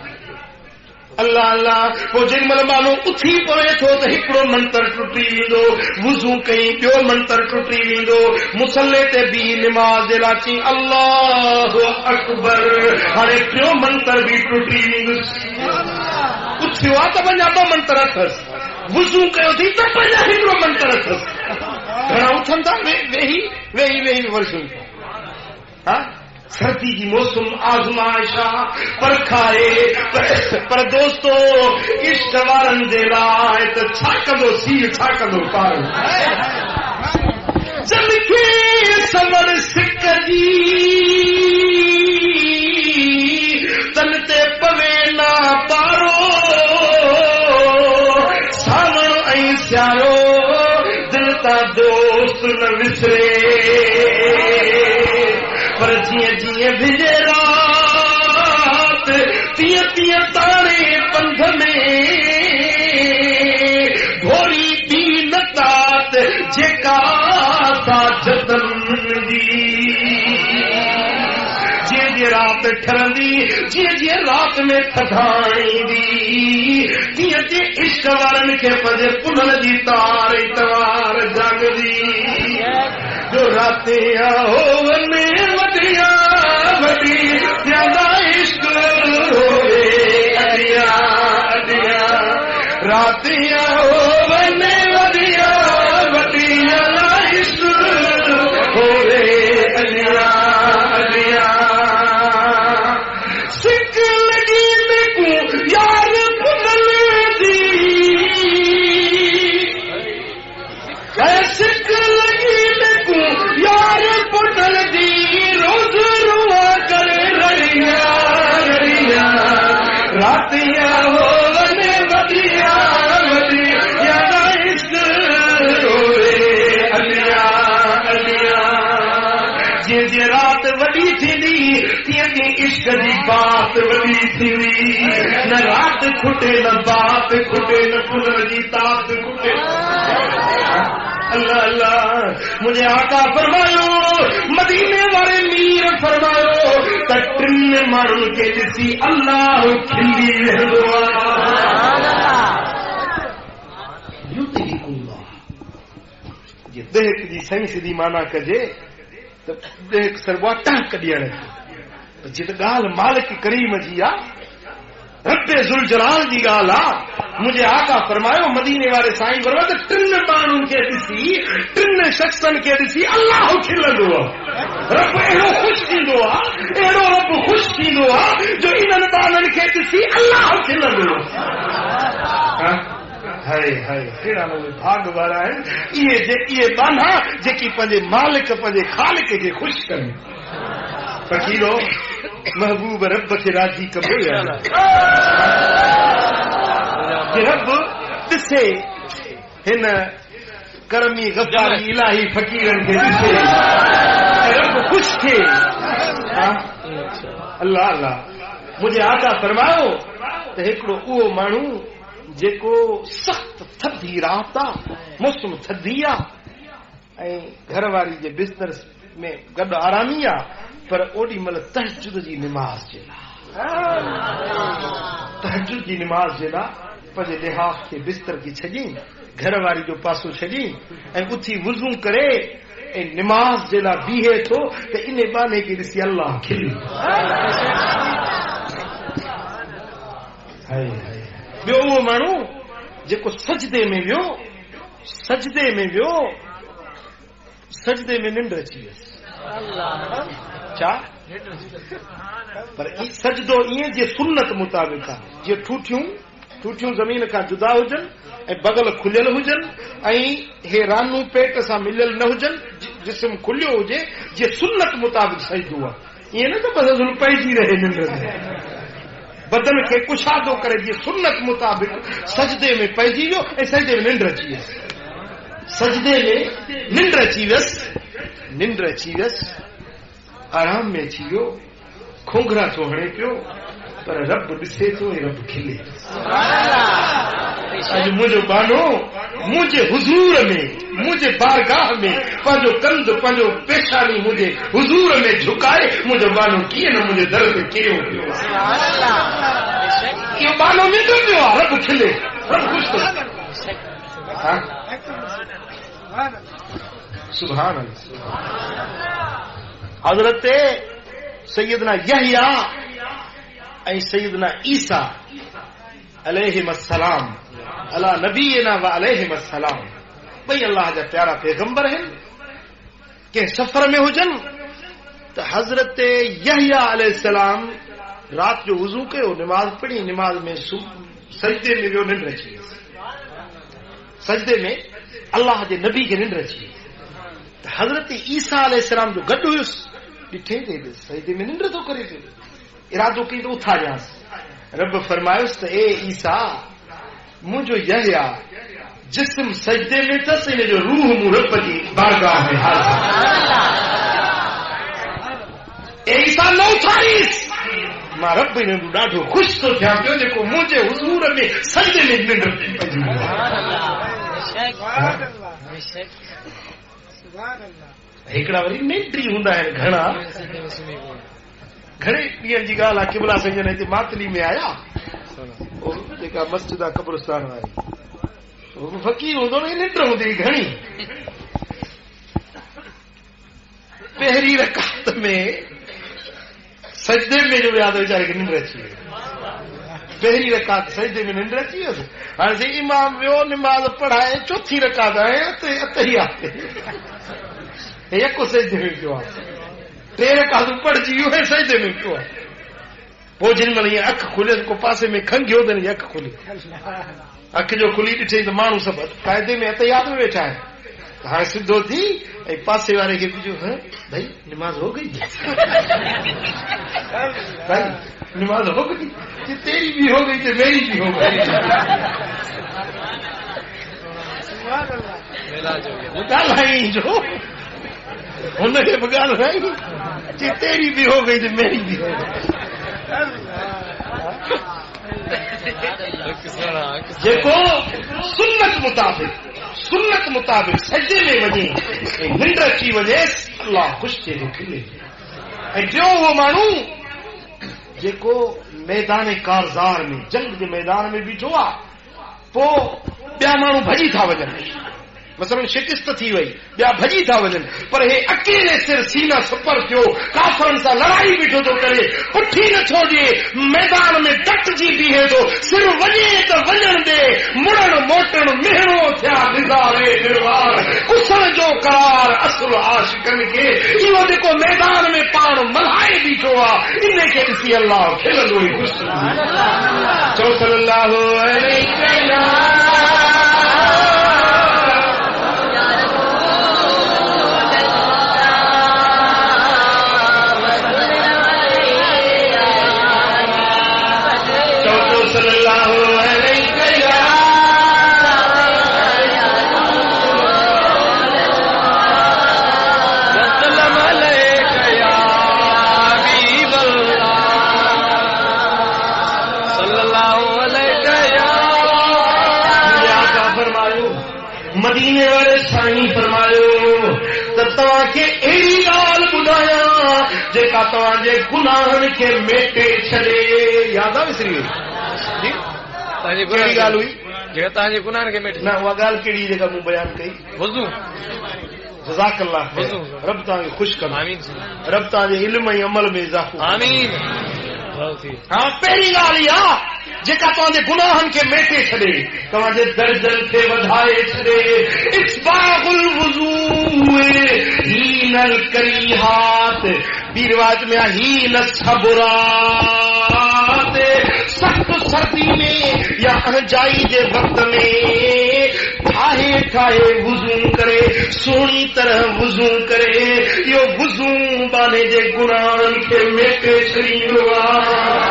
अल्लाह अल्लाह पोइ जेॾी महिल माण्हू उथी पवे थो त हिकिड़ो मंत्र टुटी वेंदो वुज़ू कई ॿियो मंत्र टुटी वेंदो मुसले ते बि निमाज़ जे लाइ चई अल्लाह अकबर हाणे टियों मंत्र बि टुटी वेंदुसि उथियो आहे त पंहिंजा 2 मंत्र अथसि वुज़ू कयो थी त पंहिंजा हिकिड़ो मंत्र अथसि घणा उथनि था वेही वर्षूं हा सर्दी की मौसम आज़माइश पर खाए पर दोस्तों इश्क वारन जे लाइ त छा कंदो सीउ छा कंदो पार जल खे समर सिक जी तन ते पवे ना पारो सावण ऐं सियारो दिल ता दोस्त न विसरे पर जीअं जीअं भिजे रात तीअं तीअं तारे पंध में घोड़ी बि न तात जेका साजतन जी जीअं जीअं रात ठरंदी जीअं जीअं रात में थधाण ईंदी तीअं तीअं इश्क वारनि खे पंहिंजे पुनल जी तार तवार जागदी जो रातियां होवने वडिया वडी ज्यादा इश्क होवे अडिया अडिया रातियां होवने वडिया वडी ज्यादा इश्क होवे अडिया अडिया सिक लगी मेकू यार पुनल दी सिक लगी यार पुनल दी रोज रुआ करे रड़िया रड़िया रातियां होवने वडिया वडिया इश्क होवे अलिया अलिया जीअं जीअं रात वॾी थींदी तीअं तीअं इश्क जी बात वॾी थींदी न रात खुटे न बात खुटे न पुनल जी तात खुटे अल्लाह अल्लाह मुझे आका फरमायो मदीने वाले मीर फरमायो त टिन माण्हुनि खे ॾिसी अल्लाह खिली वेंदो आहे देख जी सही सिधी माना कजे त देख सरवा टहक ॾियण जी त ॻाल्हि मालिक करीम जी आहे रब्बे ज़ुल जलाल जी ॻाल्हि आहे मुझे आका फरमायो मदीने वाले साईं फरमायो त टिन माण्हुनि खे ॾिसी टिन शख़्सनि खे ॾिसी अल्लाह खिलंदो आहे रब अहिड़ो ख़ुशि थींदो आहे अहिड़ो रब ख़ुशि थींदो आहे जो इन्हनि ॿारनि खे ॾिसी अल्लाह खिलंदो आहे हाय हाय कहिड़ा उहे भाग वारा आहिनि इहे बाना जेकी पंहिंजे मालिक पंहिंजे ख़ालिक खे ख़ुशि कनि फ़क़ीरो महबूब रब खे राज़ी कबो रब ॾिसे हिन करमी गफ़ारी इलाही फ़क़ीरनि खे ॾिसे रब ख़ुशि थिए अल्लाह अल्लाह मुंहिंजे आका फरमायो त हिकिड़ो उहो माण्हू जेको सख़्त थधी रात आहे मौसम थधी आहे ऐं घरवारी जे बिस्तर में गॾु आरामी आहे पर ओॾी महिल तहजुद जी निमाज़ जे लाइ तहजुद जी निमाज़ जे लाइ पंहिंजे लिहाज़ खे बिस्तर खे छॾी घरवारी जो पासो छॾी ऐं उथी वुज़ू करे ऐं निमाज़ जे लाइ बीहे थो त इन बहाने खे ॾिसी अल्लाह खिली ॿियो उहो माण्हू जेको सजदे में वियो सजदे में निंड अची वियसि छा पर सजदो ईअं जे सुन्नत मुताबिक़ आहे जीअं ठूठियूं ज़मीन खां जुदा हुजनि ऐं बगल खुलियल हुजनि ऐं हे रानू पेट सां मिलियल न हुजनि जिस्म खुलियो हुजे जीअं सुन्नत मुताबिक़ सजदो आहे ईअं न त बस पइजी रहे निंड में बदन खे कुशादो करे जीअं सुन्नत मुताबिक़ सजदे में पइजी वियो ऐं सजदे में निंड अची वियसि सजदे में निंड अची वियसि आराम में अची वियो खोंघरा थो हणे पियो पर रब ॾिसे थो ऐं रब खिले अॼु मुंहिंजो बानो मुंहिंजे हुज़ूर में मुंहिंजे बारगाह में पंहिंजो कंध पंहिंजो पेशानी मुंहिंजे हुज़ूर में झुकाए मुंहिंजो बानो कीअं न मुंहिंजे दर ते किरियो पियो इहो बानो निंड पियो आहे रब खिले रब ख़ुशि थो सुभान हज़रत सैयदना यहया ऐं सैयदना ईसा अलैहिस्सलाम अला नबीना व अलैहिस्सलाम ॿई अल्लाह जा प्यारा पैगंबर आहिनि कंहिं सफ़र में हुजनि तो हजरत यहया अलैहिस्सलाम रात जो वुजू कयो, नमाज पढ़ी, नमाज में सजदे में वियो, निंड अची वियसि। सजदे में अल्लाह जे नबी खे निंड अची वियसि। तो हजरत ईसा अलैहिस्सलाम जो गॾु हुयुसि, ॾिठे ते सजदे में निंड थो करे पियो, इरादो कई तो उथारियांसि। रब फरमायुसि त ए ईसा, मुंहिंजो यहया जिस्म सजदे में अथसि, इन जो रूह मूं रब जी बारगाह में हाज़िर। ए ईसा न उथारीस, मां रब इन ॾाढो ख़ुशि थो थियां पियो जेको मुंहिंजे हुज़ूर में सजदे में निंड पइजी। हिकिड़ा वरी नेत्री हूंदा आहिनि घणे ॾींहंनि जी ॻाल्हि आहे। किबला संजन हिते मातली में आया, जेका मस्जिद आहे कब्रिस्तान वारी, फ़क़ीर हूंदो न, निंड हूंदी घणी। पहिरीं रकात में सजदे में जो विया त वीचारे खे निंड अची वई। पहिरीं रकात सजदे में निंड अची वियसि। हाणे साईं इमाम वियो, निमाज़ पढ़ाए, चौथी रकात आहे अतहियात ते यको सजदे में पियो आहे, 3 रकातूं पढ़जी वियो ऐं सजदे में पियो आहे। पोइ जिन महिल ईअं अखि खुलियसि, को पासे में खंघियो त अखि खुली, अखि जो खुली ॾिठई त माण्हू सभु क़ाइदे में अतहियात में वेठा आहिनि। हाणे सिधो थी ऐं पासे वारे खे पुछो, भाई नमाज हो गई? भाई नमाज हो गई? कि तेरी भी हो गई तो मेरी भी हो गई। ॻाल्हाई जो हुनखे बि ॻाल्हाई कि तेरी भी हो गई तो मेरी भी हो गई। जेको सुन्नत मुताबिक़ सजदे में वञे ऐं निंड अची वञे, अल्लाह ख़ुशि थिए खिले। ऐं ॿियो उहो माण्हू जेको मैदान कारज़ार में, जंग जे मैदान में बीठो आहे, पोइ ॿिया माण्हू भॼी था वञनि, मसलन शिकिस्त थी वई, ॿिया भॼी था वञनि, पर हे अकेले सिर सीना सुपर थियो, काफ़रनि सां लड़ाई बीठो थो करे, पुठी नथो ॾिए, मैदान में डटजी बीहे थो, सिर वञे त वञण ॾे, मुड़ण मोटण मिहणो थिया निज़ारे निर्वार, कुसण जो करार असुल आशिकनि खे। इहो जेको मैदान में पाण मल्हाए बीठो आहे, इन खे ॾिसी अल्लाह खिलंदो ई ख़ुशि। चओ सल्लल्लाहु अलैहि वसल्लम। मदीने वाले साईं फरमायो त तव्हांखे अहिड़ी ॻाल्हि ॿुधायां जेका तव्हांजे गुनाहनि खे मेटे छॾे। यादि आहे विसरी वई? कहिड़ी ॻाल्हि हुई जेका तव्हांजे गुनाहनि खे मेटे? न, उहा ॻाल्हि कहिड़ी जेका मूं बयानु कई? वुज़ू। जज़ाकल्लाह खैर। रब तव्हांखे ख़ुशि कंदो। आमीन। रब तव्हांजे इल्म ऐं अमल में इज़ाफ़ो। आमीन। हाँ, पहिरीं ॻाल्हि इहा जेका तव्हांजे गुनाहनि खे मेटे छॾे, तव्हांजे दर्जनि खे वधाए छॾे। इस्बाग़ुल वुज़ू हीनल करीहात, ॿी रिवायत में आहे हीन सबुरात, सख़्त सर्दी में या अहजाई जे वक़्त में ठाहे ठाहे वुज़ू करे, सुहिणी तरह वुज़ू करे। इहो वुज़ू बाने जे गुनाहनि खे मेटे छॾींदो आहे।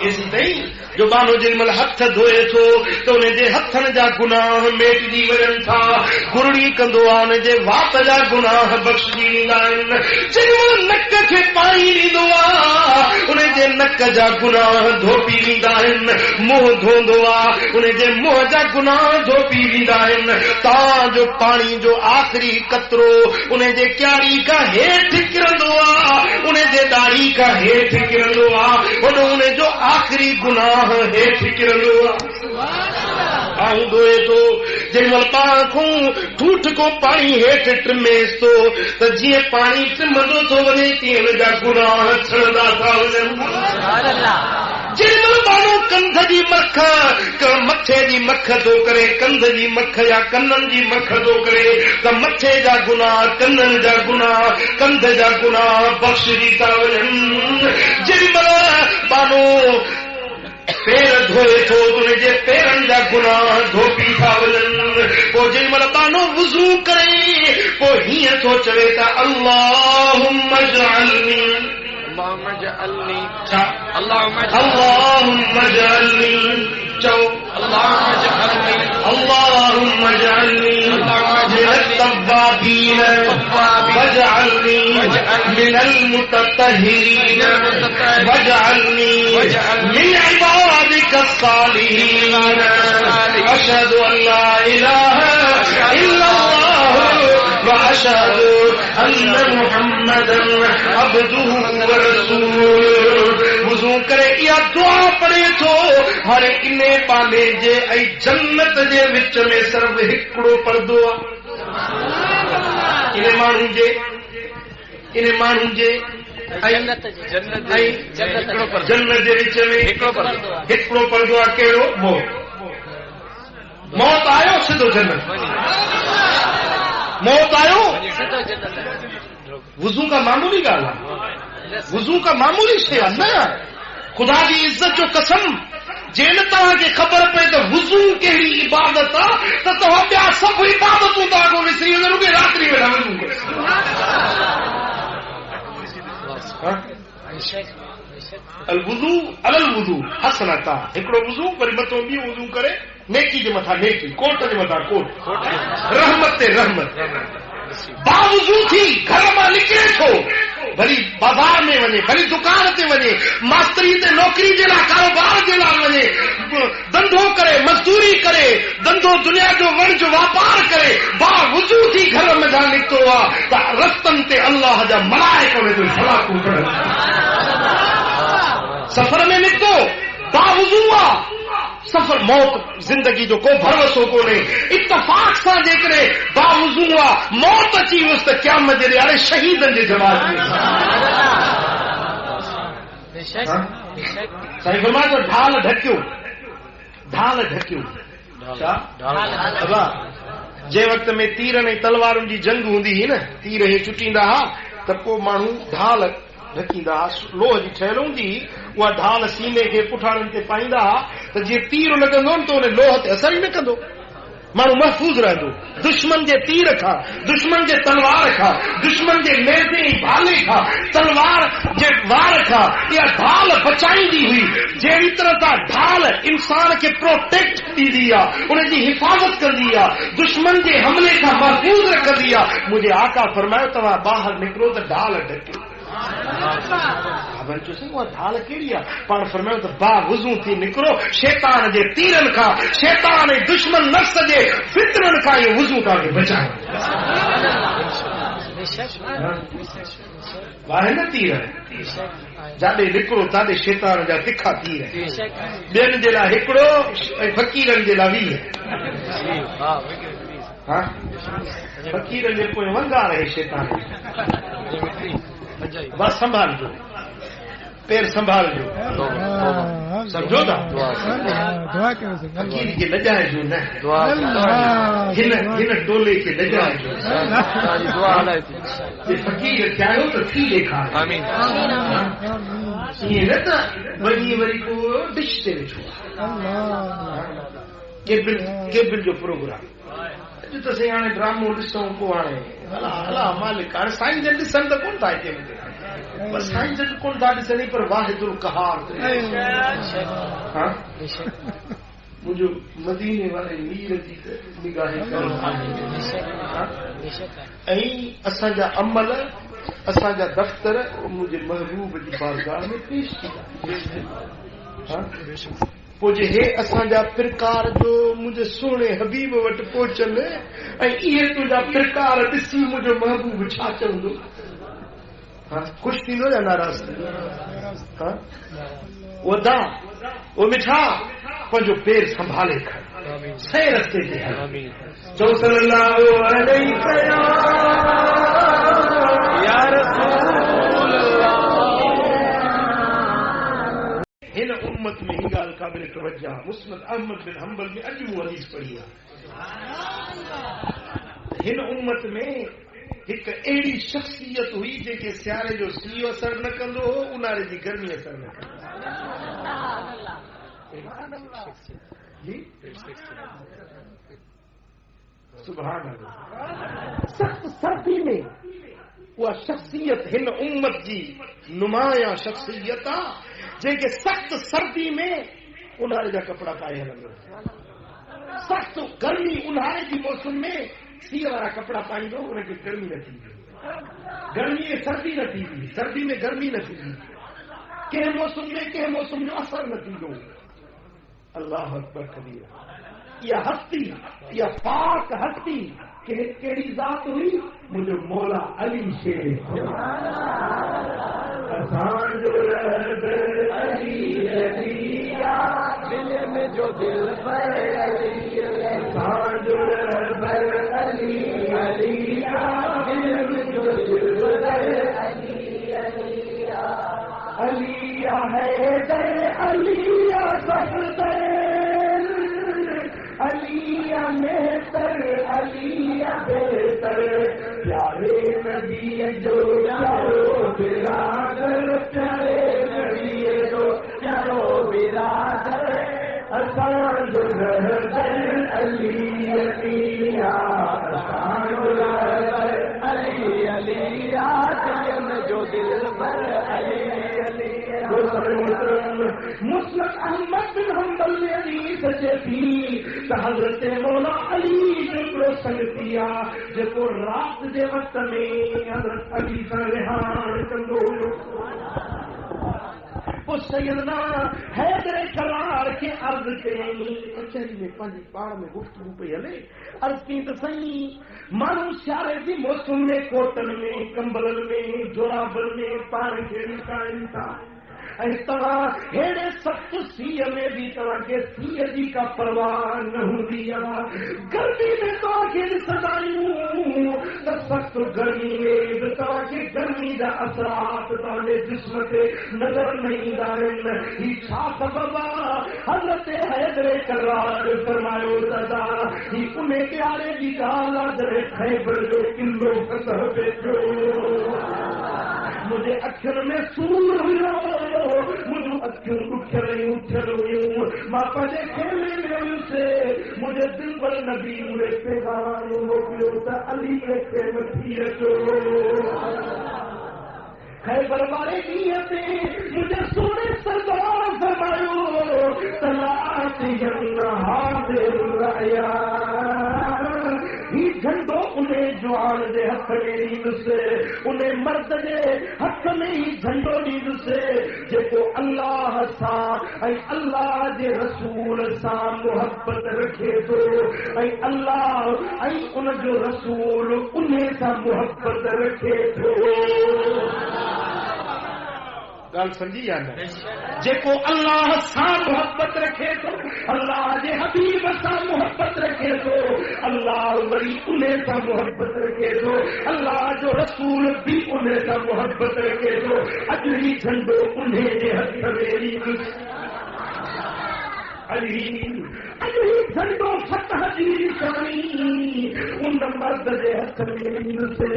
इसी ताईं जो बानो जिन महिल हथ धोए थो त उनजे हथनि जा गुनाह मेटिजी वञनि था, गुरड़ी कंदो आहे उनजे वात जा गुनाह बख़्शिजी वेंदा आहिनि। जिन महिल नक खे पाणी ॾींदो आहे उनजे नक जा गुनाह धोपी वेंदा आहिनि, मुंहुं धोईंदो आहे उनजे मुंहुं जा गुनाह धोपी वेंदा आहिनि। तव्हांजो पाणी जो आख़िरी कतरो उनजे क्यारी खां हेठि किरंदो आहे, उनजे दाढ़ी खां हेठि किरंदो आहे, वॾो उनजो आख़िरी गुनाह हेठि किरंदो आहे। आऊं धोए थो, जेमहिल पाण खां ठूठ को पाणी हेठि टिमेसि थो त जीअं पाणी टिमंदो थो वञे तीअं हुनजा गुनाह छॾंदा था वञनि। जेमल बानो कंध जी मख मथे जी मख थो करे कंध जी मख या कननि जी मख थो करे त मथे जा गुनाह कननि जा गुनाह कंध जा गुनाह बख़्शजी था वञनि जेमल बानो पेर धोए थो तुंहिंजे पेरनि जा गुनाह धोपी था वञनि पोइ जेमल बानो वुज़ू करे पोइ हीअं थो चवे त अल्लाहुम्मा जअलनी اللهم اجعلني اللهم اجعلني من التوابين واجعلني من المتطهرين واجعلني من عبادك الصالحين أشهد أن لا إله إلا الله وأشهد أن محمدا عبده ورسوله वुज़ू करे इहा दुआ पढ़े थो हर इन पाने जे ऐं जन्नत जे विच में सिर्फ़ हिकिड़ो पर्दो आहे इन माण्हू जे जन्नत जे विच में हिकिड़ो पर्दो आहे कहिड़ो मौत आयो सिधो जन्नत मौत आयो वुज़ू का मामूली ॻाल्हि आहे वुज़ू का मामूली शइ आहे न ख़ुदा जी इज़त जो कसम जेन तव्हांखे ख़बर पए त वुज़ू कहिड़ी इबादत आहे त तव्हां ॿिया सभु इबादतूं तव्हांखो विसरी वञो रुॻो रात्रि वेठा वुज़ू कयो अलवुज़ू अलल वुज़ू हसनता हिकिड़ो वुज़ू वरी मथां ॿियो वुज़ू करे नेकी जे मथां नेकी कोट जे मथां कोट रहमत ते रहमत बावुज़ू थी घर मां निकिरे थो भली बाज़ार में वञे भली दुकान ते वञे मास्तरी ते नौकरी जे लाइ कारोबार जे लाइ वञे धंधो करे मज़दूरी करे धंधो दुनिया जो वणिज वापार करे बावुज़ू थी घर में जा निकितो आहे त रस्तनि ते अल्लाह जा मलाइका वेठो सलातूं कनि सफ़र में निकितो बावुज़ू आहे सफ़र मौत ज़िंदगी जो को भरोसो कोन्हे इत्तफ़ाक़ सां जेकॾहिं बावुज़ू आहे मौत अची वियुसि त क़यामत जे ॾींहुं अरे शहीदनि जे जवाब में साईं फरमाए थो ढाल ढकियो छा जंहिं वक़्त में तीरनि ऐं तलवारुनि जी जंग हूंदी हुई न तीर हे चुटींदा हुआ त पोइ माण्हू ढाल ढकींदा लोह जी ठहियल हूंदी उहा ढाल सीने खे पुठाड़नि ते पाईंदा त जीअं तीर लॻंदो न त उन लोह ते असर ई न कंदो माण्हू महफ़ूज़ रहंदो दुश्मन जे तीर खां दुश्मन जे तलवार खां दुश्मन जे नेज़े ऐं भाले खां तलवार जे वार खां इहा ढाल बचाईंदी हुई जहिड़ी तरह सां ढाल इंसान खे प्रोटेक्ट ॾींदी आहे उनजी हिफ़ाज़त कंदी आहे दुश्मन जे हमले खां महफ़ूज़ रखंदी आहे मुंहिंजे आका फरमायो तव्हां ॿाहिरि निकिरो त ढाल ढकियो उहा ढाल कहिड़ी आहे पाण फरमायो त बावुज़ू थी निकिरो शैतान जे तीरनि खां शैतान ऐं दुश्मन नफ़्स जे फितरनि खां इहो वुज़ू तव्हांखे बचाए आहे न तीर जाॾे निकिरो ताॾे शैतान जा तिखा तीर ॿियनि जे लाइ हिकिड़ो ऐं फ़क़ीरनि जे लाइ 20 फ़क़ीरनि जे पोइ वंगार आहे शैतान बस संभालजो पैर संभालजो समझो था फकीर खे लॼाइजो न हिन टोले खे लॼाइजो फकीर चाहियो त थी ॾेखार ईअं न त वरी को डिश ते वेठो केबिल जो प्रोग्राम अॼु त साईं हाणे ड्रामो ॾिसूं पोइ हाणे अला मालिक हाणे साईं जन ॾिसनि त कोन था हिते बस साईं जन कोन था ॾिसनि पर वाहिदुल क़हार मुंहिंजो मदीने वारे मीर जी निगाह ऐं असांजा अमल असांजा दफ़्तर मुंहिंजे महबूब जी बारगाह में पेश थी पोइ जे हे असांजा प्रकार जो मुंहिंजे सुहिणे हबीब वटि पहुचनि ऐं इहे तुंहिंजा प्रकार ॾिसी मुंहिंजो महबूब छा चवंदो ख़ुशि थींदो या नाराज़ थींदो उहो दा उहो मिठा पंहिंजो पेर संभाले खण सही रस्ते ते चओ सल्लल्लाहु अलैहि या रसूल अल्लाह हिन उम्मत में ही गाल काबिल तवज्जा मुस्नद अहमद बिन हंबल में अॼु वो हदीस पढ़ी आहे। हिन उम्मत में हिक अहिड़ी शख्सियत हुई जेके सियारे जो सीउ असर न कंदो हो, उन्हारे जी गर्मी असर न कंदो जी। सुभान अल्लाह। सख्त सर्दी में उहा शख्सियत हिन उम्मत जी नुमाया शख्सियत आहे जेके सख्त सर्दी में उन्हारे जा कपड़ा पाए हलंदो। सख्त गर्मी उन्हारे जी मौसम में सीउ वारा कपड़ा पाईंदो, उनखे गर्मी न थींदी। गर्मी में सर्दी न थींदी, सर्दी में गर्मी न थींदी। कंहिं मौसम जो असर न थींदो। अल्लाह अकबर कबीर। या हस्ती, या पाक हस्ती कहिड़ी ज़ात हुई? मुंहिंजो मौला अली शेर। असांजो अली अलिया दिल में जो दिल पर अली, असांजो अली अलिया दिल में जो दिल पर अली अलिया। अलिया है दर अलिया सफदर, अलिया मेहतर अलिया बेहतर, प्यारे नबी जो प्यारो बिरादर, प्यारे नबी जो प्यारो बिरादर, असांजो रहबर अली अलिया, असांजो रहबर अली अलिया दिल में जो दिल पर अली अलिया। मुस्लिम अहमद बिन हंबल ने हदीस अचे थी त हज़रत मौला अली जो संग किया जेको रात जे वक़्त में हज़रत अली सां रिहान कंदो हुयो। पोइ सैयदना हैदर करार खे अर्ज़ कयईं, कचहरी में पंहिंजी पाण में गुफ़्तगू पई हले। अर्ज़ कयईं त साईं, माण्हू सियारे जी मौसम में कोटनि में, कंबलनि में, जोराबनि में पाण खे लिकाइनि था, ऐं तव्हां हेड़े सख़्त सीउ में बि तव्हांखे सीउ जी का परवाह न हूंदी आहे। गर्मी में तव्हांखे ॾिसंदा आहियूं त सख़्त गर्मी में बि तव्हांखे गर्मी जा असरात तव्हांजे जिस्म ते नज़र न ईंदा आहिनि। ही छा सबब आहे? हज़रत हैदर करार फरमायो दादा, ही उन प्यारे जी ॻाल्हि आहे जॾहिं ख़ैबर जो किलो फतह वेठो, मुंहिंजे अखियुनि में सूर हुयो, मुंहिंजूं अखियूं उथियल हुयूं, मां पंहिंजे खेमे में हुयुसि, मुंहिंजे दिल पर नबी उहे पैगाम मोकिलियो त अली खे वठी अचो। ख़ैबर वारे ॾींहं ते मुंहिंजे सोने सरदार फरमायो ही झंडो उन जवान जे हथ में ॾींदुसि, उन मर्द जे हथ में ही झंडो ॾींदुसि जेको अल्लाह सां ऐं अल्लाह जे रसूल सां मुहबत रखे थो, ऐं अल्लाह ऐं उन जो रसूल उन सां मुहबत रखे थो। ॻाल्हि सम्झी या न? जेको अल्लाह सां मुहबत रखे थो, अल्लाह जे हबीब सां मुहबत रखे थो, अल्लाह वरी उन सां मुहबत रखे थो, अल्लाह जो रसूल बि उन सां मुहबत रखे थो। अॼु ही झंडो उन जे हथ में ॾींदुसि। अॼु ही झंडो फतह जी निशानी उन मर्द जे हथ में ॾींदुसि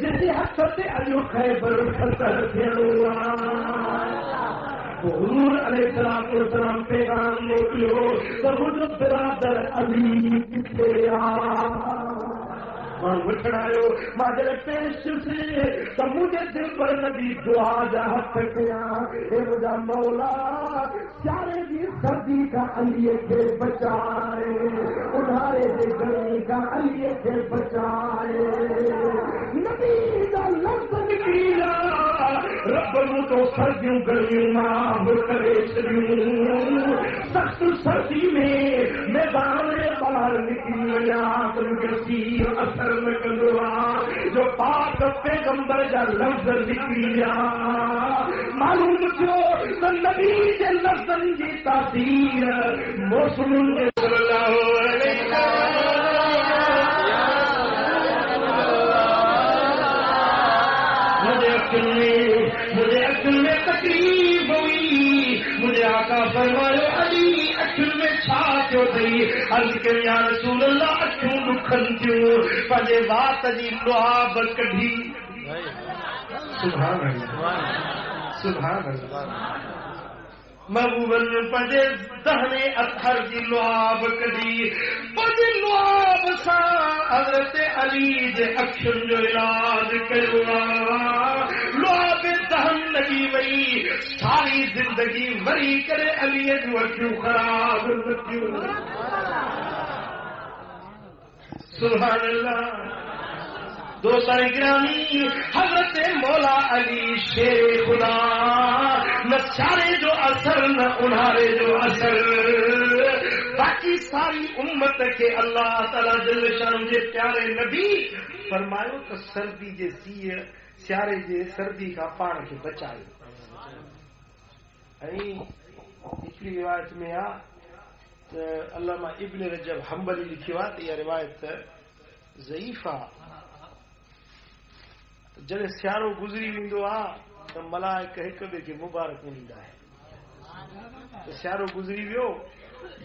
जंहिंजे हथ ते अॼु ख़ैबर फतह थियणो आहे। हुज़ूर अलैहिस्सलाम पैगाम मोकिलियो त मुंहिंजो बिरादर अली किथे आहे? मां वठण आयो, मां जॾहिं पेश थियुसि त मुंहिंजे दिल पर नबी दुआ जा हथ कया, हे मुंहिंजा मौला, सियारे जी सर्दी खां अलीअ खे बचाए, उन्हारे जे गर्मी खां अलीअ खे बचाए। नबी जा लफ़्ज़ निकिरी विया, रब मूं तो सर्दियूं गर्मियूं माफ़ करे छॾियूं। सख़्त सर्दी में मैदान जे ॿाहिरि निकिरी वञा त मूंखे सीउ असर न कंदो आहे, जो पाक पैगंबर जा लफ़्ज़ निकिरी विया। मालूम थियो त नबी जे लफ़्ज़नि जी तासीर मौसमुनि जे सल्लल्लाहु अलैहि मुझे अक्ल में तकलीफ़ हुई, मुझे आका फरमायो अली अखियुनि में छा थियो अथई? अर्ज़ कयो या रसूल अल्लाह अखियूं ॾुखनि थियूं, पंहिंजे वात जी लुआब कढी। सुभान अल्लाह, सुभान अल्लाह। महबूबन पंहिंजे दहने अथर जी लुआब कढी, पंहिंजे लुआब सां हज़रत अली जे अखियुनि जो इलाज कयो आहे। लुआब दहन लॻी वई, सारी ज़िंदगी मरी करे अलीअ जूं अखियूं ख़राब न थियूं। सुभान अल्लाह। दोस्तनि गिरामी, हज़रत मौला अली शेर खुदा, न सियारे जो असर न उन्हारे जो असर। बाक़ी सारी उम्मत खे अल्लाह ताला जल शान जे प्यारे नबी फरमायो त सर्दी जे सीअ सियारे जे सर्दी खां पाण खे बचायो। ऐं हिकिड़ी रिवायत में आहे त अल्लामा इब्न रजब हंबली लिखियो आहे त इहा रिवायत ज़ईफ़ आहे। जॾहिं सियारो गुज़री वेंदो आहे त मलाइक हिक ॿिए खे मुबारक ॾींदा आहिनि। त सियारो गुज़री वियो,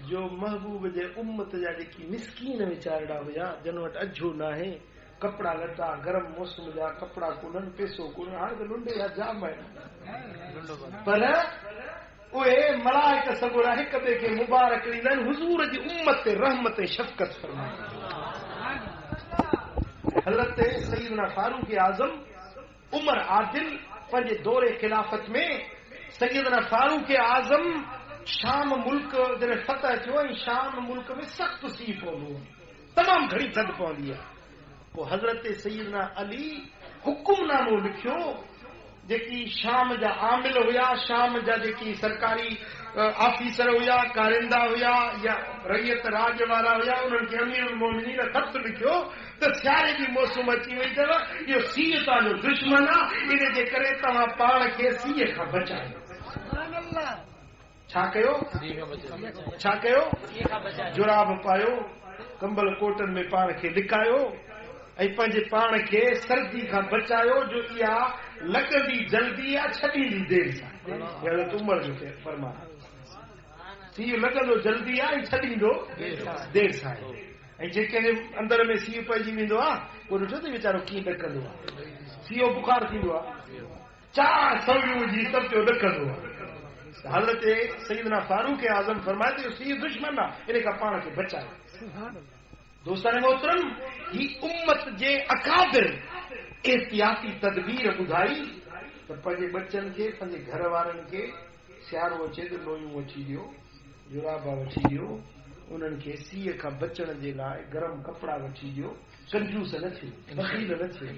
जो महबूब जे उम्मत जा जेकी मिसकीन वीचारा हुया, जन वटि अझो न आहे, कपिड़ा लटा गरम मौसम जा कपिड़ा कोन्हनि, पैसो कोन्हे, हाणे त लुंडे जा जाम आहिनि, पर उहे मलाइक सगोरा हिक ॿिए खे मुबारक ॾींदा आहिनि। हुज़ूर जी उम्मत ते रहमत ऐं शफ़क़त फरमाईंदा। हज़रत सैयदना फारूक आज़म उमर आदिल पंहिंजे दौरे खिलाफत में सैयदना फारूक आज़म शाम मुल्क जॾहिं फतह थियो ऐं शाम मुल्क में सख़्तु सीउ पवंदो, तमामु घणी थधि पवंदी आहे। पोइ हज़रत सैयदना अली हुकुमनामो लिखियो, जेकी शाम जा आमिल हुया, शाम जा जेकी सरकारी ऑफिसर हुया, कारिंदा हुया या रैयत राज वारा हुया, उन्हनि खे अमीरुल मोमिनीन ख़त लिखियो त सियारे जी मौसम अची वई अथव, इहो सीउ तव्हांजो दुश्मन आहे, इन जे करे तव्हां पाण खे सीउ खां बचायो। छा कयो? छा कयो? जुराब पायो, कंबल कोटनि में पाण खे लिकायो ऐं पंहिंजे पाण खे सर्दी खां बचायो, जो इहा लॻंदी जल्दी आहे, छॾींदी देरि सां। उमर जो फरमान, सीउ लॻंदो जल्दी आहे ऐं छॾींदो देरि सां आहे। ऐं जेकॾहिं अंदर में सीउ पइजी वेंदो आहे, पोइ ॾिठो त वीचारो कीअं ॾकंदो आहे, सीओ बुखार थींदो आहे, 4 सवियूं जी सभु पियो ॾकंदो आहे। हज़रत सैयदना फारूक आज़म फरमाए त सीउ दुश्मन आहे, इन खां पाण खे बचायो। दोस्तनि मोहतरम, ही उम्मत जे अकाबिर एहतियाती तदबीर ॿुधाई त पंहिंजे बच्चनि खे, पंहिंजे घर वारनि खे सियारो अचे त लोयूं वठी ॾियो, जुराबा वठी ॾियो, उन्हनि खे सीउ खां बचण जे लाइ गरम कपिड़ा वठी ॾियो। कंजूस न थियो, बख़ील न थियो।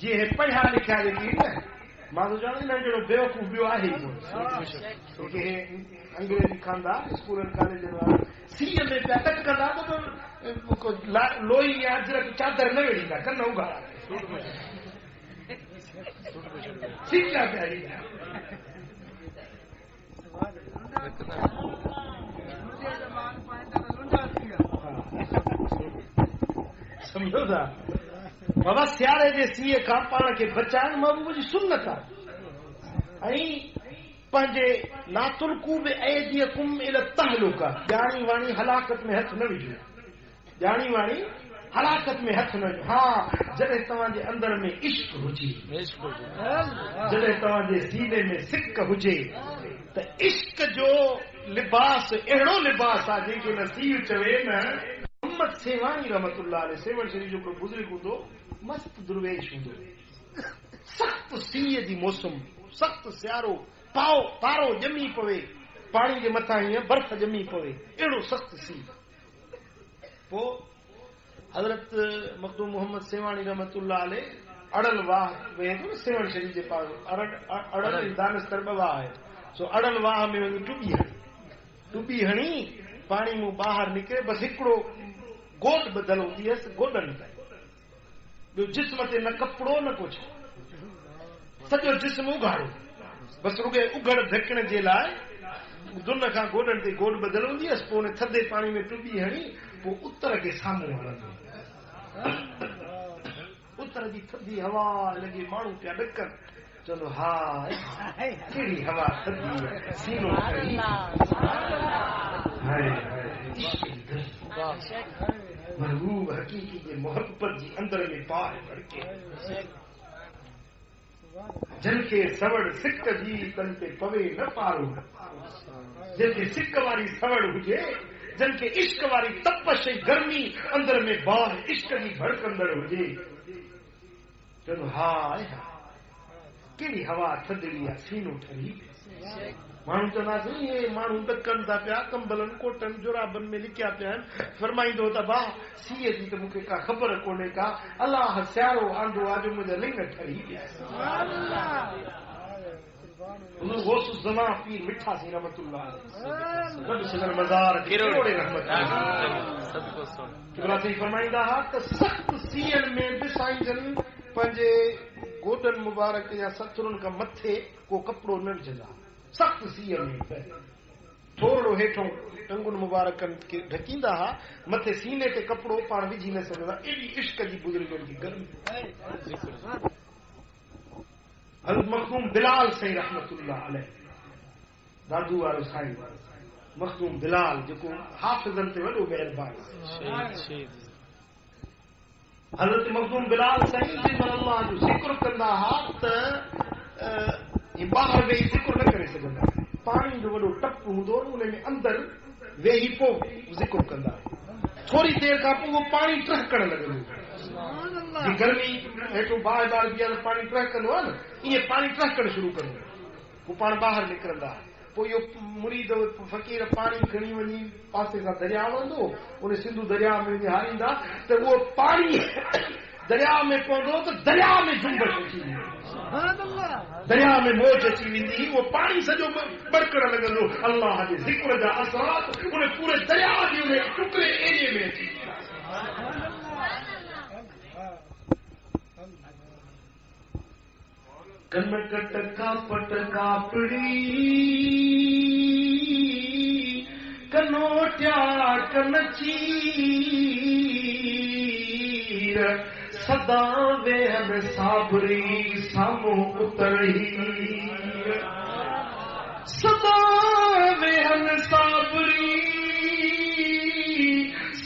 जीअं पढ़िया लिखिया जेकी न, मां त चवां हिन जहिड़ो बेवकूफ़ ॿियो आहे ई कोन। अंग्रेजी खांदा स्कूलनि कॉलेजनि वारा सीउ में पिया ॾकंदा त लोई या अजरक चादर न वेड़ींदा, कन उघाड़ा सीखा पिया ॾींदा। सम्झो था बाबा, सियारे जे सीउ खां पाण खे बचाइण महबूब जी सुन्नत आहे। ऐं पंहिंजे लातुल्कू बि ऐदियकुम इल तहलुका, ॼाणी वाणी हलाकत में हथ न विझो, ॼाणी वाणी हलाकत में हथ न विझो। हा, जॾहिं तव्हांजे अंदर में इश्क हुजे, जॾहिं तव्हांजे सीने में सिक हुजे, त इश्क जो लिबास अहिड़ो लिबास आहे जंहिंखे न सीउ चवे न। मोहम्मद सेवानी रहमतुल्लाह अलैह सेवन शरीफ जो हिकिड़ो बुज़ुर्ग हूंदो, मस्त दुर्वेश हूंदो, सख़्तु सीउ जी मौसम, सख़्तु सियारो, पारो ॼमी पवे, पाणी जे मथां हीअं बर्फ़ ॼमी पवे, अहिड़ो सख़्तु सीउ। पोइ हज़रत मखदूम मोहम्मद सेवानी रहमतुल्लाह अलैह अड़ल वाह वेहे थो न सेवन शरीफ जे पास, अड़ल दानिस्तर ॿ वाह आहे, सो अड़ल वाह में वञी टुॿी हणी पाणी मूं ॿाहिरि निकिरे, बसि हिकिड़ो गोॾ ॿधल हूंदी हुयसि गोॾनि ताईं, ॿियो जिस्म ते न कपिड़ो न कुझु, सॼो जिस्म उघाड़ो, बसि रुॻे उघड़ ढकण जे लाइ दुन खां गोॾनि ते गोॾ ॿधल हूंदी हुयसि। पोइ उन थधे पाणी में टुॿी हणी पोइ उतर खे साम्हूं हणंदो, उतर जी थधी हवा लॻे, माण्हू पिया ॾकनि, चलो हाय कहिड़ी हवा थधी सीनो ठरी हाय महबूब हकीकी जे मोहब्बत जी अंदर में पार करके जिनके सवड़ सिक जी तन ते पवे न पारो जिनके सिक वारी सवड़ हुजे जिनके इश्क वारी तपश गर्मी अंदर में बार इश्क जी भड़कंदड़ हुजे चलो हाय कहिड़ी हवा थधड़ी आहे सीनो ठरी माण्हू चवंदासीं इहे माण्हू ॾकनि था पिया कंबलनि कोटनि जुराबनि में लिकिया पिया आहिनि फरमाईंदो त भाउ सीअ जी त मूंखे का ख़बर कोन्हे का अलाह सियारो आंदो आहे जो मुंहिंजा लिंग ठरी पिया ज़मा पीर मिठा सी रहमतुल्लाह मज़ार फरमाईंदा हुआ त सख़्त सीअनि में बि साईं जन पंहिंजे गोडन मुबारक या सतरुनि खां मथे को कपिड़ो न विझंदा सख़्त सीअ में थोरो हेठों टंगुनि मुबारकनि खे ढकींदा हुआ मथे सीने ते कपिड़ो पाण विझी न सघंदा एॾी इश्क जी बुज़ुर्गनि जी गर्मी हज़रत मखदूम बिलाल साईं रहमतुल्लाह अलैह दादू वारो साईं मखदूम बिलाल जेको हाफ़िज़नि ते वॾो महिरबान हज़रत मखदूम बिलाल साईं जंहिं अल्लाह जो ज़िक्र कंदा हुआ त ॿाहिरि वेही ज़िक्र न करे सघंदा पाणी जो वॾो टप हूंदो उन में अंदरि वेही पोइ ज़िक्र कंदा थोरी देरि खां पोइ उहो पाणी टहकण लॻंदो गर्मी हेठो बाहि बाहि बीह त पाणी टहकंदो आहे न ईअं पाणी टहकण शुरू कंदो पोइ पाण ॿाहिरि निकिरंदा पोइ इहो मुरीद फ़क़ीर पाणी खणी वञी पासे खां दरिया वेंदो उन सिंधू दरिया में वञी हारींदा त उहो पाणी दरिया में पवंदो त दरिया में झुंबश अची वेंदी दरिया में मौज अची वेंदी उहो पाणी सॼो बड़कण लॻंदो अल्लाह जे ज़िक्र जा असरात उन पूरे दरिया जे उन टुकड़े एरिए में अची कनकट कापट कापड़ी कनोट्या कनचीर सदा वेहन साबरी सामो उतरही सदा वेहन साबरी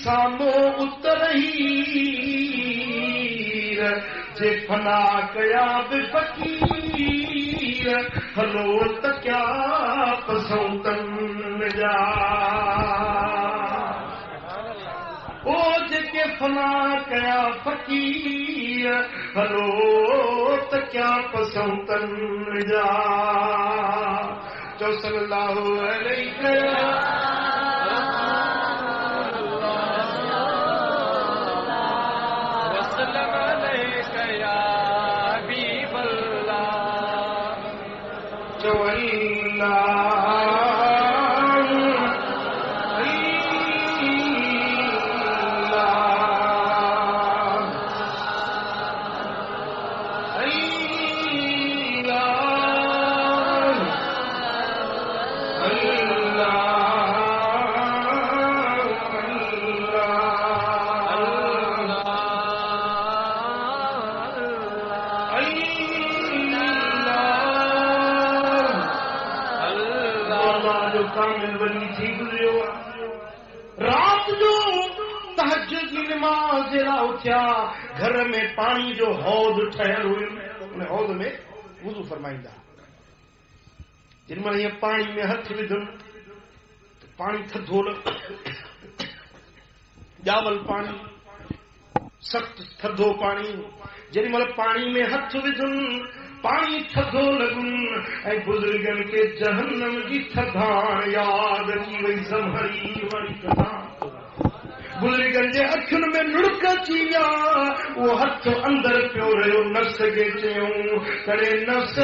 सामो उतरही जे फना कया बि फ़क़ीर हलो त क्या पसंदन जा ओ जेके फना कया फ़क़ीर हलो त क्या पसंदन जा जो सल्लल्लाहु अलैहि घर में पानी जो हौद ठहियल हुयो उन हौद में वुज़ू फरमाईंदा जिन महिल हीअं पाणी में हथ विधुमि त पाणी थधो ॼावल पाणी सख़्त थधो पाणी जेॾी महिल पाणी में हथ विधुमि पाणी थधो लॻुनि ऐं बुज़ुर्गनि खे जहन्नम जी थधाण यादि अची वई ज़महरी वरी थधाण बुज़ुर्गनि जे अखियुनि में नुड़क अची विया उहो हथ अंदरि पियो रहियो नफ़्स खे चयऊं करे नफ़्स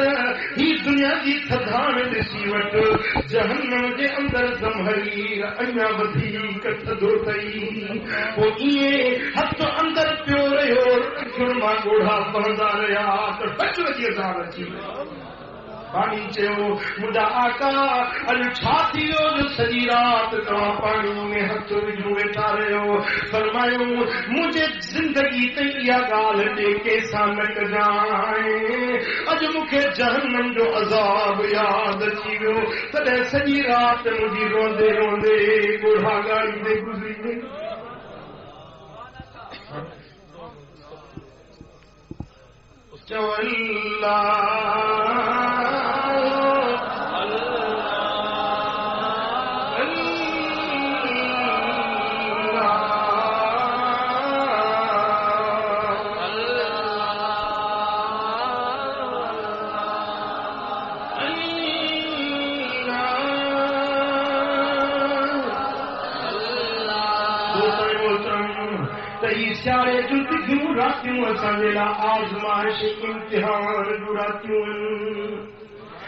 ही दुनिया जी थधाण ॾिसी वटि जहन्नम जे अंदरि ज़महरी अञा वधीक थधो अथई पोइ ईअं हथ अंदरि पियो रहियो अखियुनि मां ॻोढ़ा पवंदा रहिया त बचड़ जी अज़ाब अची वियो पाणी चयो मुंहिंजा आका अॼु छा थी वियो जो सॼी राति तव्हां पाणी में हथ विझूं वेठा रहियो फरमायो मुंहिंजे ज़िंदगी ते इहा ॻाल्हि ॾे कंहिंसां न कजांइ अॼु मूंखे जहन्नम जो अज़ाब याद अची वियो तॾहिं सॼी रात मुंहिंजी रोंदे रोंदे ॻोढ़ा ॻाईंदे गुज़री वई। सियारे जूं तिखियूं रातियूं असांजे लाइ आज़माइश इम्तिहान जूं रातियूं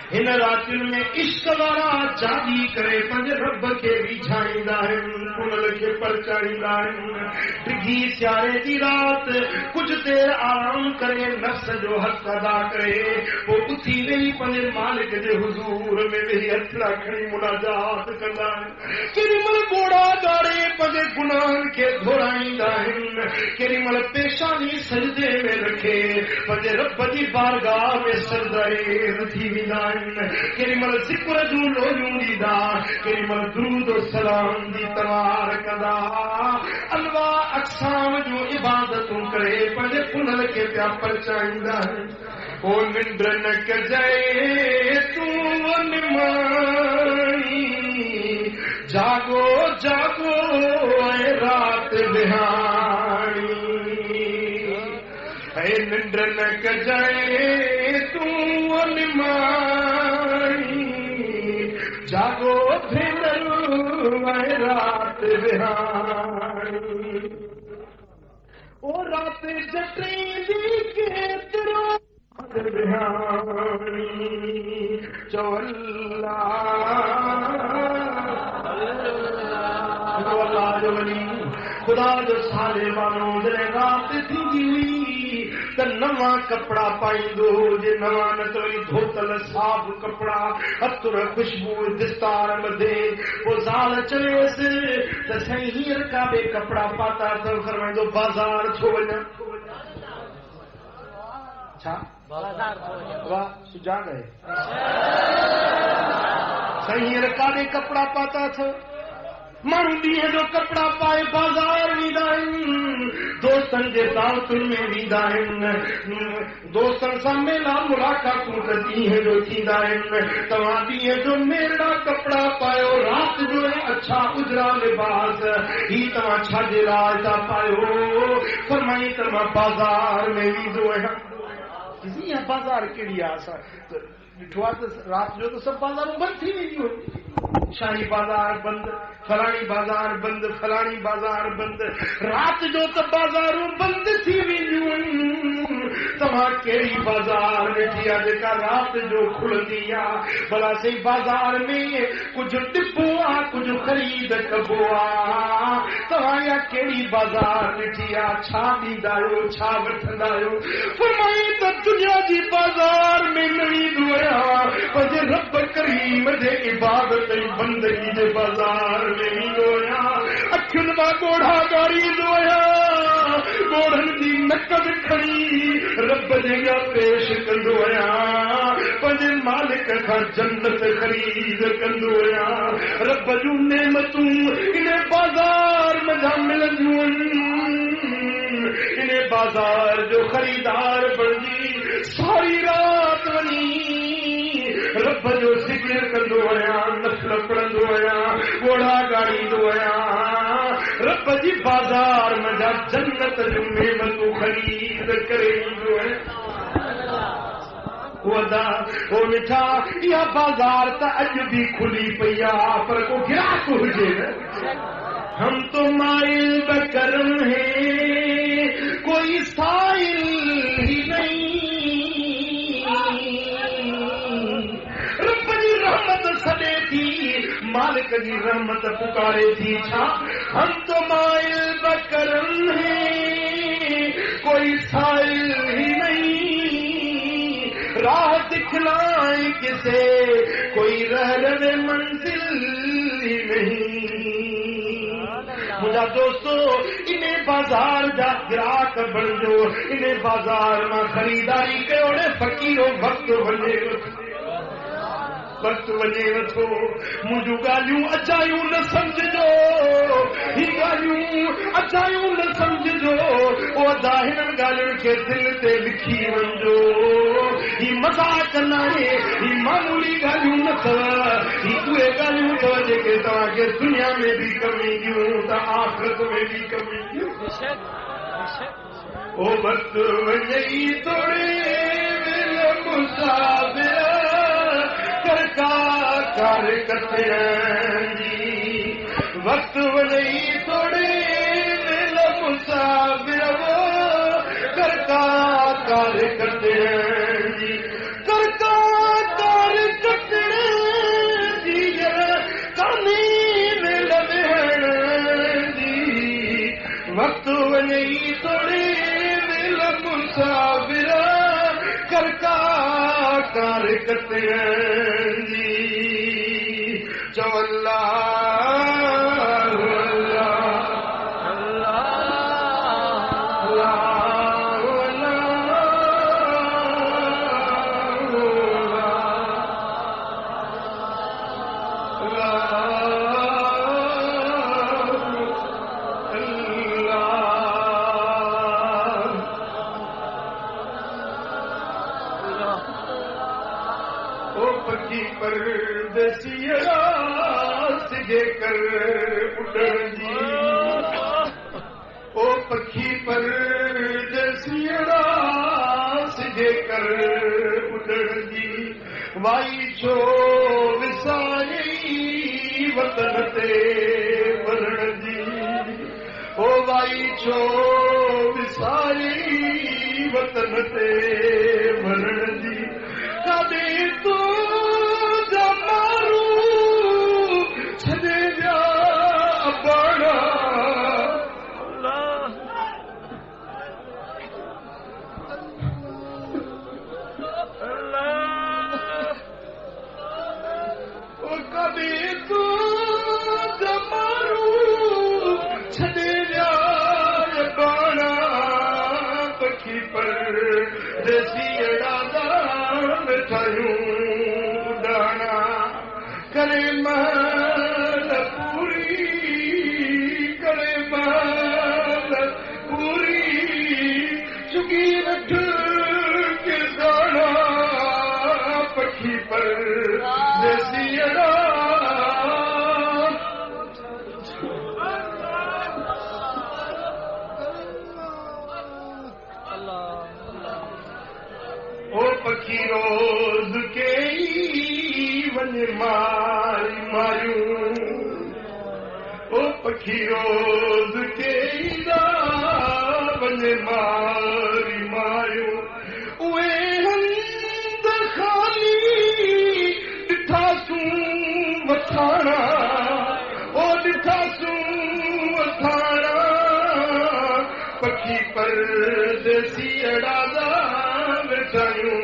हिन रातियुनि में इश्क वारा जागी करे पंहिंजे रब खे रिझाईंदा आहिनि उन्हनि खे परचाईंदा आहिनि। टिघी सियारे जी रात कुझु देर आराम करे नफ़्स जो हक़ अदा करे पोइ उथी वेही पंहिंजे मालिक जे हुज़ूर में वेही हथड़ा खणी मुनाजात कंदा आहिनि। केॾी महिल ॻोढ़ा ॻाड़े पंहिंजे गुनाहनि खे घुराईंदा आहिनि, केॾी महिल पेशानी सजदे में रखे पंहिंजे रब जी बारगाह में सरदारेज़ थी वेंदा आहिनि। केॾी महिल ज़िक्र जूं लोलियूं ॾींदा, केॾी महिल दुरूद सलाम जी तवार कंदा, अनवा अक़साम जूं इबादतूं करे पंहिंजे पुननि खे पिया परचाईंदा आहिनि। ओ निंड न कजाए तूं निमाणी जागो जागो ऐं रात बिहाणी ऐं निंड न कजाए तूं निमाणी जागो भेनर ऐं रात बिहाणी। ओ रात जटेंदी केतिरो बिहाणी चओ अल्लाह जो वली खुदा जो साले माण्हू जॾहिं राति थींदी हुई त नवां कपिड़ा पाईंदो हुजे, नवां न त वरी धोतल साफ़ कपिड़ा अतुर ख़ुशबू दिस्तार ॿधे। पोइ ज़ाल चवेसि त साईं हींअर का बि कपिड़ा पाता अथव, फरमाईंदो बाज़ार छो वञा। छा वाह सुञा गए साईं हींअर काॾे कपिड़ा पाता अथव। माण्हू ॾींहं जो कपिड़ा पाए बाज़ार वेंदा आहिनि, दोस्तनि जे दावतुनि में वेंदा आहिनि, दोस्तनि सां मेला मुलाक़ातूं त ॾींहं जो थींदा आहिनि। तव्हां ॾींहं जो मेरड़ा कपिड़ा पायो, राति जो अच्छा उजरा लिबास, ही तव्हां छाजे लाइ था पायो। फरमाई त मां बाज़ार में वेंदो आहियां। बाज़ार कहिड़ी आहे असां ॾिठो आहे त राति जो त सभु बाज़ारूं बंदि थी वेंदियूं आहिनि। शाही बाज़ार बंदि, फलाणी बाज़ार बंदि, फलाणी बाज़ार बंदि, राति जो त बाज़ारूं बंदि थी वेंदियूं आहिनि। तव्हां कहिड़ी बाज़ार ॾिठी आहे जेका राति जो खुलंदी आहे? भला सही बाज़ार में कुझु टिपो आहे, कुझु ख़रीद कबो आहे। तव्हां इहा कहिड़ी बाज़ार ॾिठी आहे? छा ॾींदा आहियो, छा वठंदा आहियो? फरमाई त दुनिया जी बाज़ार में न वेंदो आहियां, पंहिंजे रब करीम जे इबादत ऐं बंदगी जे बाज़ार में वेंदो आहियां। अखियुनि मां ॻोढ़ा ॻारींदो आहियां, ॻोढ़नि जी नकद खणी रब जे अॻियां पेश कंदो आहियां, पंहिंजे मालिक खां जन्नत ख़रीद कंदो आहियां। रब जूं नेमतूं इन बाज़ार मज़ा मिलंदियूं आहिनि। इन बाज़ार जो ख़रीदार बणिजी सारी राति वञी रब जो ज़िक्र कंदो आहियां, नफ़ल पढ़ंदो आहियां, ॻोढ़ा ॻाईंदो आहियां। रब जी बाज़ार मज़ा जन्नत जूं नेमतूं ख़रीद करे ईंदो आहियां। ओ मिठा इहा बाज़ार त अॼु बि खुली पई आहे, पर को गिराक हुजे न। हम तो माइल बकरम है कोई साइल ही नहीं। रब जी रहमत सॾे थी, मालिक जी रहमत पुकारे थी। छा हम तो माइल बकरम है कोई साइल ही नहीं, राह दिखलाए किसे कोई रह रहे मंजिल ही नहीं। जा दोस्तों इन्हें बाजार जा गिराक बन जो इन्हें बाजार में खरीदारी कयोड़े फकीरो वक्त वञे वक्त वञे वठो मुंहिंजूं ॻाल्हियूं अचायूं न सम्झजो ही ॻाल्हियूं अचायूं न सम्झजो ओ अदा हिननि ॻाल्हियुनि खे दिलि ते लिखी वञिजो ही मज़ाक न आहे ही मामूली ॻाल्हियूं न अथव ही उहे ॻाल्हियूं अथव जेके तव्हांखे दुनिया में बि कमु ईंदियूं त आख़िरत में बि कमु ईंदियूं ओ वक्त वञई तोड़े विल मुसाफ़िर कर करते वक्त वही थोड़े दिल मुसाफिर कर करते कर करते जी कानी जी वक्त वही थोड़े दिल मुसाफिर कर करते चवल्ला परदेसिया सिगे कर उड़न जी ओ पखी परदेसिया सिगे कर उड़न जी वाई छो विसाई वतन ते वरण जी ओ वाई छो विसाई वतन ते वरण जी कदे तो करे महल पूरी चुकी रख के दाना पखी पर देसियड़ा ओ पखी रोज के वन मारी मारियूं ओ पखी रोज के वन मारी मारियूं उहे हंद खाली ॾिठासूं वठाणा ओ ॾिठासूं वठाणा पखी परदेसी अड़ादा वेठायूं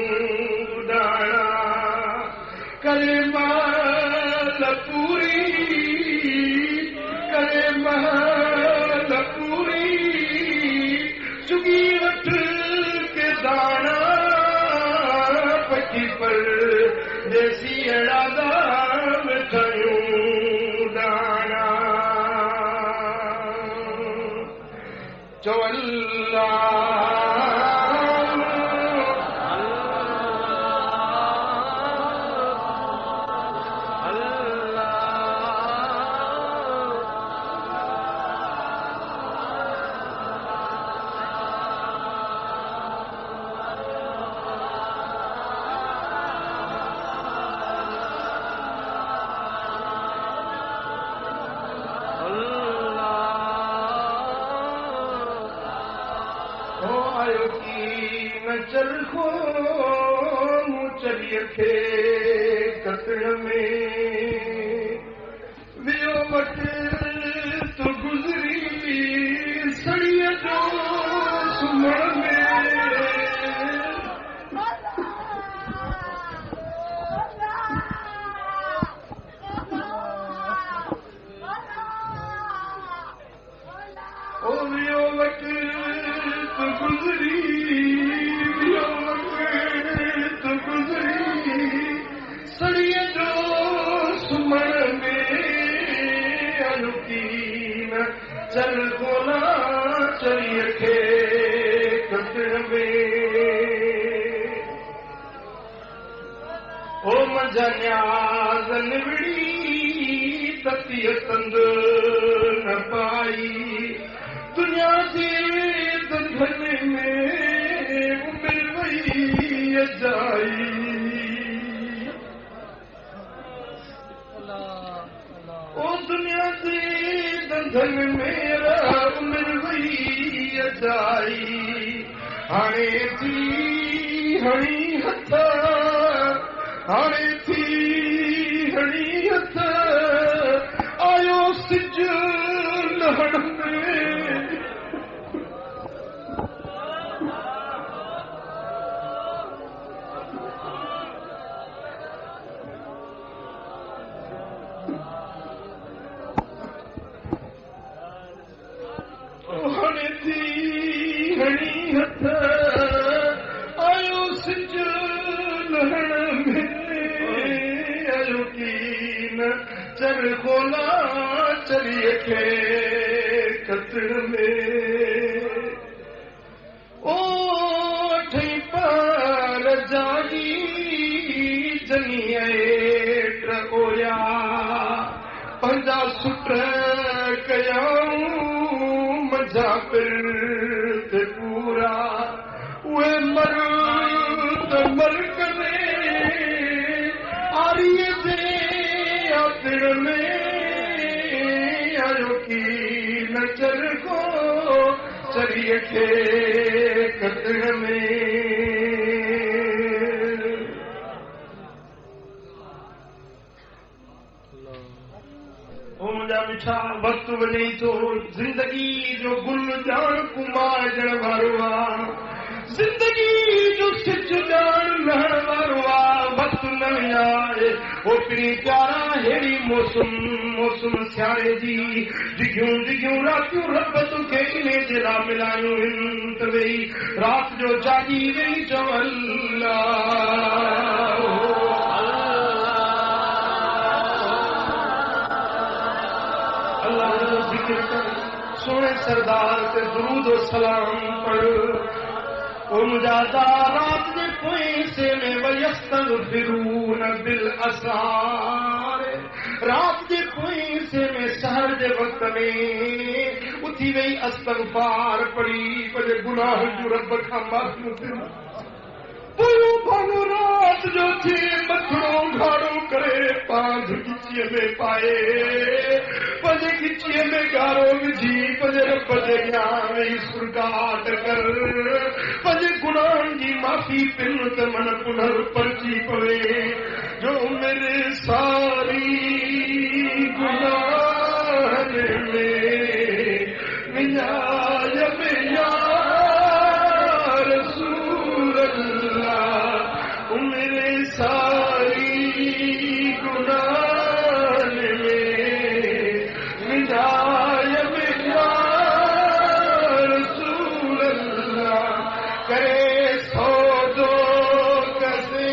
उॾाणा करे महल पूरी चुगी वठ के दाना पखी पर देसी अड़ादा वेठायूं दाना चवल्ला चरखो मुचरीअ खे कतण में वियो वटि तो गुज़री सड़ीअ जो सुम्हण में चल कोना चलिए खे कतण में ओ मजा न्याज़ निवड़ी ततीअ तंद न पाई दुनिया जे दंधन में उमिर वई अजाई ओ दुनिया जे दंधन मेरा उमिर वई अजाई हाणे थी हणी हथ हाणे थी हणी हथ आयो सिज लहण में हाणे थी हणी हथ आयो सिज लहण में चर खोला चलिए खे कतण में ओ ठई पार जागी जनी ओया पंजा सुट कयाऊं मजा पिर पूरा उहे मर त मर करे आरीअ जे आतिड़ में आयो की न चर को चरिए खे कतण में ओ मुंहिंजा मिठा वक्त वञे थो जिंदगी जो गुल ॼाण कुमार ॼण वारो आहे जिंदगी जो सिच ॼाण लहण वारो आहे वक्त न आहे ओ पिरी प्यारा हेड़ी मौसम सियारे जी डिघियूं रातियूं रब तोखे इन जे लाइ मिलायूं आहिनि त वेही रात जो जागी वेही चओ अल्लाह जो ज़िक्र कर सोने सरदार ते दुरूद और सलाम पढ़ ओ मुजादा रात जे पोइसे में वयस्तगफिरून बिल असार रात जे पोइसे में सहर जे वक्त में उथी वही अस्तगफार पढ़ी पंहिंजे गुनाह जो रब खां माफ़ी पूरो भानो रात जो थे मथड़ो घाड़ो करे पांच गिचीअ में पाए पंहिंजे गिचीअ में गारो विझी पंहिंजे रब जे अॻियां वेही सुरगाट कर पंहिंजे गुनाहनि जी माफ़ी पिन त मन पुनर परची पवे जो मेरे सारी गुनाहनि में विञाय में या रसूल अल्लाह मेरे सारी गुनाहनि में विञाय में या रसूल अल्लाह करे सौदो कसे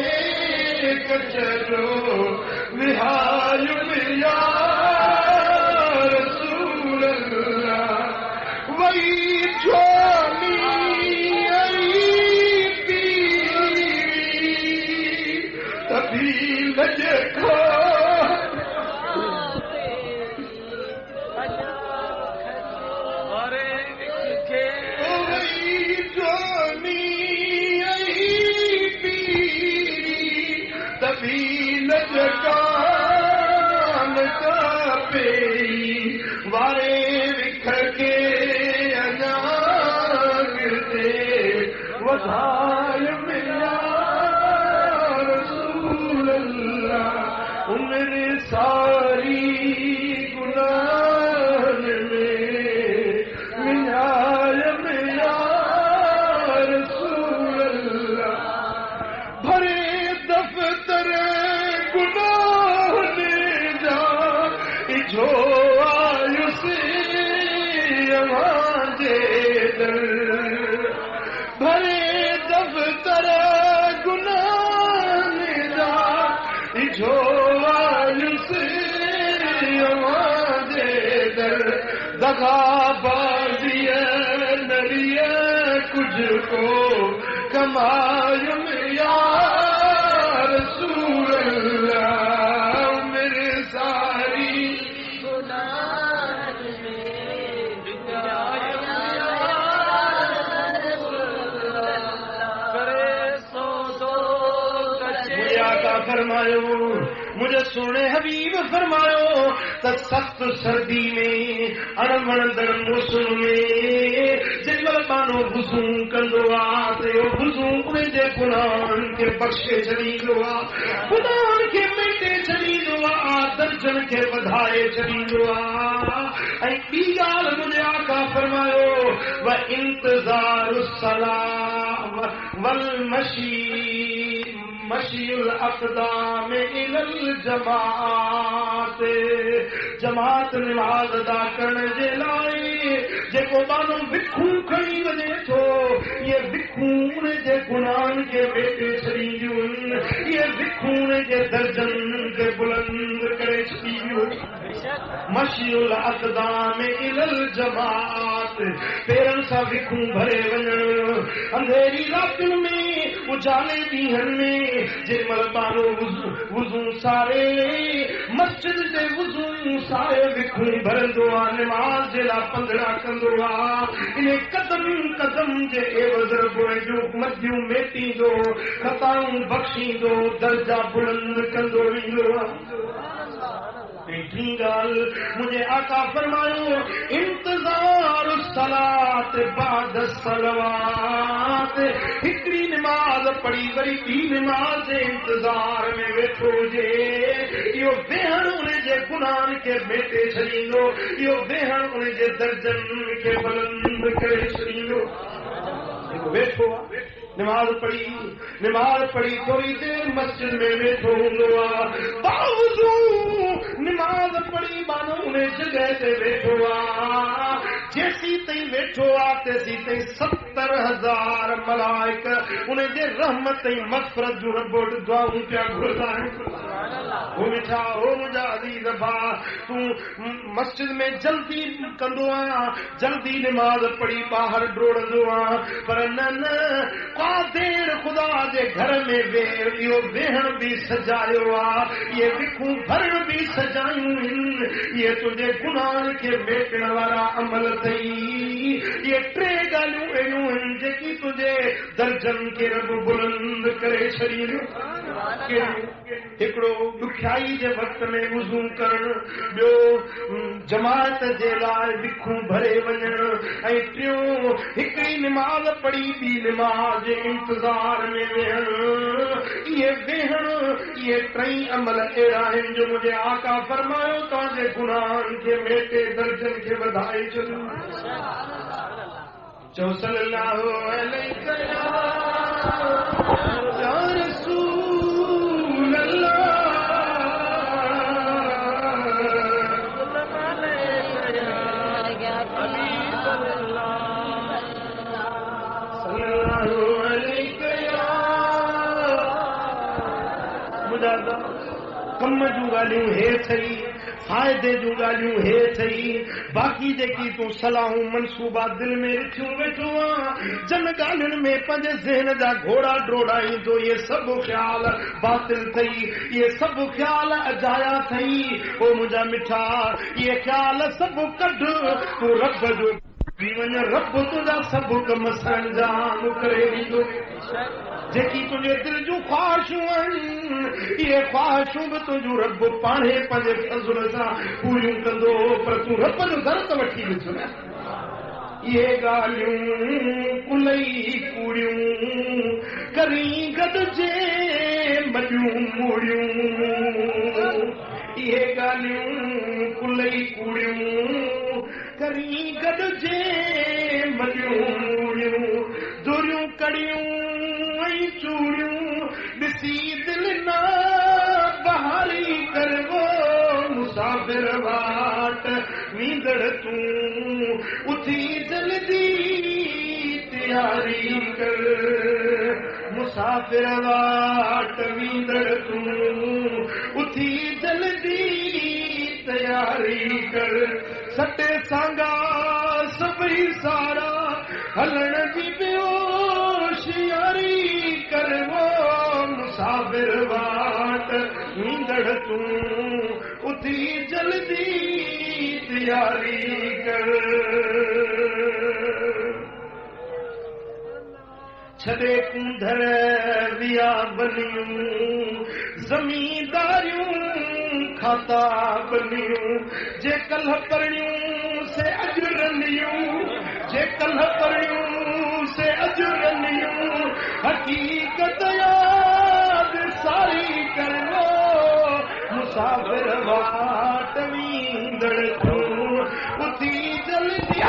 कचरो विहाय में या रसूल अल्लाह वही ज्वानी तभी लजे खो तभी लजकान का पे वारे विखर के अनाग दे वधाय मिला रसूल अल्लाह उम्र सारी गुनाह में मिलाय मिला रसूल अल्लाह भरे दफ्तर गुनाह ने जा जो आयुस हमारे दर भरे दफ्तर गुनाह ने जा जो आयुस हमारे दर दगाबाजी नरिया कुछ को कमायुम या रसूल अल्लाह मेरे सारी फरमायो मुझे सोने हबीब फरमायो त सख्त सर्दी में अणवणंदड़ मौसम में जिन मानो वुज़ू कंदो आहे ते वुज़ू उन जे गुनाहन खे बख़्शे छॾींदो आहे गुनाहन खे मेटे छॾींदो आहे दर्जन खे वधाए छॾींदो आहे ऐं ॿी ॻाल्हि मुंहिंजे आका फरमायो व इंतज़ारु सलाह वल मशीउल अक़दाम इलल जमात जमात निमाज़ अदा करण जे लाइ जेको माण्हू विखूं खणी वञे थो इहे विखूं उन जे गुनाहनि खे मेटे छॾींदियूं इहे विखूं उन जे दर्जनि खे बुलंद करे छॾींदियूं मशीउल अक़दाम इलल जमात पेरनि सां विखूं भरे वञण अंधेरी रातियुनि में उजाले ॾींहंनि में जेमल माण्हू वुज़ू सारे मस्जिद जे वुज़ू सारे विखूं भरंदो आहे निमाज़ जे लाइ पंधरा कंदो आहे इन कदम कदम जे एवज़ जूं मदियूं मेटींदो खताऊं बख़्शींदो दर्जा बुलंद कंदो वेंदो आहे टी ॻाल्हि मुंहिंजे आका फरमायो इंतज़ार सलात बाद सलवात हिकिड़ी निमाज़ पढ़ी वरी ॿी निमाज़ जे इंतज़ार में वेठो हुजे इहो वेहण उन जे गुनाहनि खे मेटे छॾींदो इहो वेहण उन जे दर्जनि खे बुलंद करे छॾींदो वेठो आहे निमाज़ पढ़ी थोड़ी देर मस्जिद में वेठो हूंदो आहे बावजू निमाज़ पढ़ी मानो उन जॻह ते वेठो आहे जेसी ताईं वेठो आहे तेसी ताईं 70,000 मलाइक उन जे रहमत ऐं मग़फ़िरत जूं रब वटि दुआऊं पिया घुरंदा आहिनि हो मिठा हो मुंहिंजा अज़ीज़ भाउ तूं मस्जिद में जल्दी कंदो आहियां जल्दी निमाज़ पढ़ी ॿाहिरि डोड़ंदो आहियां पर न देर खुदा जे घर में वेह इहो वेहण बि सजायो आहे इहे विखूं भरण बि सजायूं आहिनि इहे तुंहिंजे गुनाहनि खे मेटण वारा अमल अथई इहे टे ॻाल्हियूं अहिड़ियूं आहिनि जेकी तुंहिंजे दर्जनि खे रब बुलंद करे छॾींदियूं हिकिड़ो ॾुखियाई जे वक़्त में वुज़ू करणु ॿियो जमात जे लाइ विखूं भरे वञणु ऐं टियों हिकिड़ी निमाज़ पढ़ी ॿी निमाज़ जे इंतज़ार में वेहणु इहे वेहण इहे टई अमल अहिड़ा आहिनि जो मुंहिंजे आका फरमायो तव्हांजे गुनाहनि खे मेटे दर्जनि खे वधाए छॾियो चओ सल्लल्लाहु अलैहि या रसूल अल्लाह कम जूं ॻाल्हियूं हे अथई फ़ाइदे जूं ॻाल्हियूं हे अथई बाक़ी जेकी तूं सलाहूं मनसूबा दिलि में रखियूं वेठो आहे जन ॻाल्हियुनि में पंहिंजे ज़हन जा घोड़ा डोड़ाईंदो इहे सभु ख़्याल बातिल अथई इहे सभु ख़्याल अजाया अथई ओ मुंहिंजा मिठा इहे ख़्याल सभु कढ तूं रब जो थी वञ रब तुंहिंजा सभु कम सरंजाम करे ॾींदो जेकी तुंहिंजे दिलि जूं ख़्वाहिशूं आहिनि इहे ख़्वाहिशूं बि तुंहिंजूं रब पाणे पंहिंजे फज़ल सां पूरियूं कंदो पर तूं रब जो दर त वठी ॾिसो न इहे ॻाल्हियूं कुलई कूड़ियूं करी गॾिजे मॾियूं मूड़ियूं इहे ॻाल्हियूं कुलई कूड़ियूं करी गॾिजे मॾियूं मूड़ियूं दुरियूं कड़ियूं चूड़ियूं ॾिसी दिलि न बहारी करवो मुसाफ़िर वाट नींदड़ तूं उथी जल्दी तैयारी कर मुसाफ़िर वाट नींदड़ तूं उथी जल्दी तैयारी कर सटे सांगा मुसाफिर वाट ईंदड़ तूं उथी जल्दी तैयारी कर छदे कुंधर विया बनियूं जमींदारियूं खाता बनियूं जे कल परणियूं से अजरनियूं जे कल परणियूं से अजरनियूं हकीकत याद सारी कर लो मुसाफिर वाट वींदड़ तूं उथी जल्दी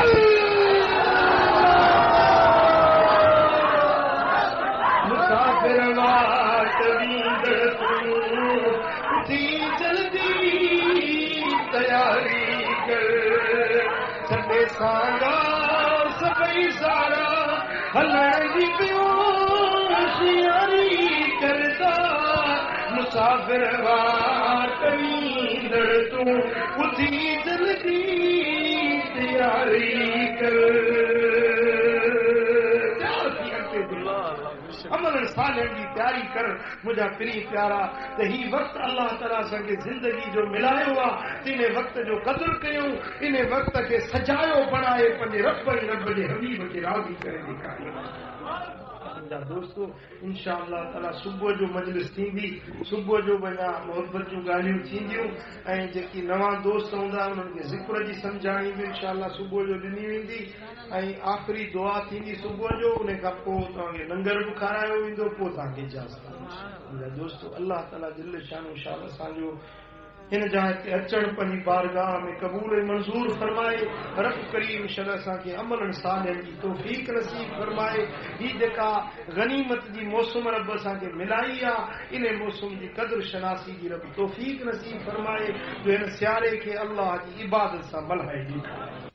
मुसाफिर वाट वींदड़ तूं उथी जल्दी तैयारी कर छॾे सांगा सभई सारा हलण जी होशियारी करदा मुसाफिर वाट वींदड़ तूं उथी जल्दी तैयारी कर अमल सालनि जी तैयारी कर मुंहिंजा प्री प्यारा त ही वक़्तु अल्लाह ताला असांखे ज़िंदगी जो मिलायो आहे इन वक़्त जो क़दुरु कयूं इन वक़्त खे सजायो बणाए पंहिंजे रब जे हबीब खे राज़ी करे ॾेखारियो दोस्तों इंशाअल्लाह ताला सुबुह जो मजलिस थींदी सुबुह जो वञा मोहब्बत जूं ॻाल्हियूं थींदियूं ऐं जेकी नवां दोस्त हूंदा उन्हनि खे ज़िक्र जी सम्झाणी बि इंशाअल्लाह सुबुह जो ॾिनी वेंदी ऐं आख़िरी दुआ थींदी सुबुह जो उन खां पोइ तव्हांखे लंगर बि खारायो वेंदो पोइ तव्हांखे इजाज़त मुंहिंजा दोस्त अल्लाह ताला दिल शानो शान असांजो हिन जाइ ते अचण पंहिंजी बारगाह में क़बूल ऐं मंज़ूर फरमाए रब करीम शर असांखे अमलनि सालनि जी तौफ़ीक़ नसीब फरमाए ही जेका गनीमत जी मौसम रब असांखे मिलाई आहे इन मौसम जी क़दुरु शनासी जी रब तौफ़ीक़ नसीब फरमाए जो हिन सियारे खे अल्लाह जी इबादत सां मल्हाए ॾींदा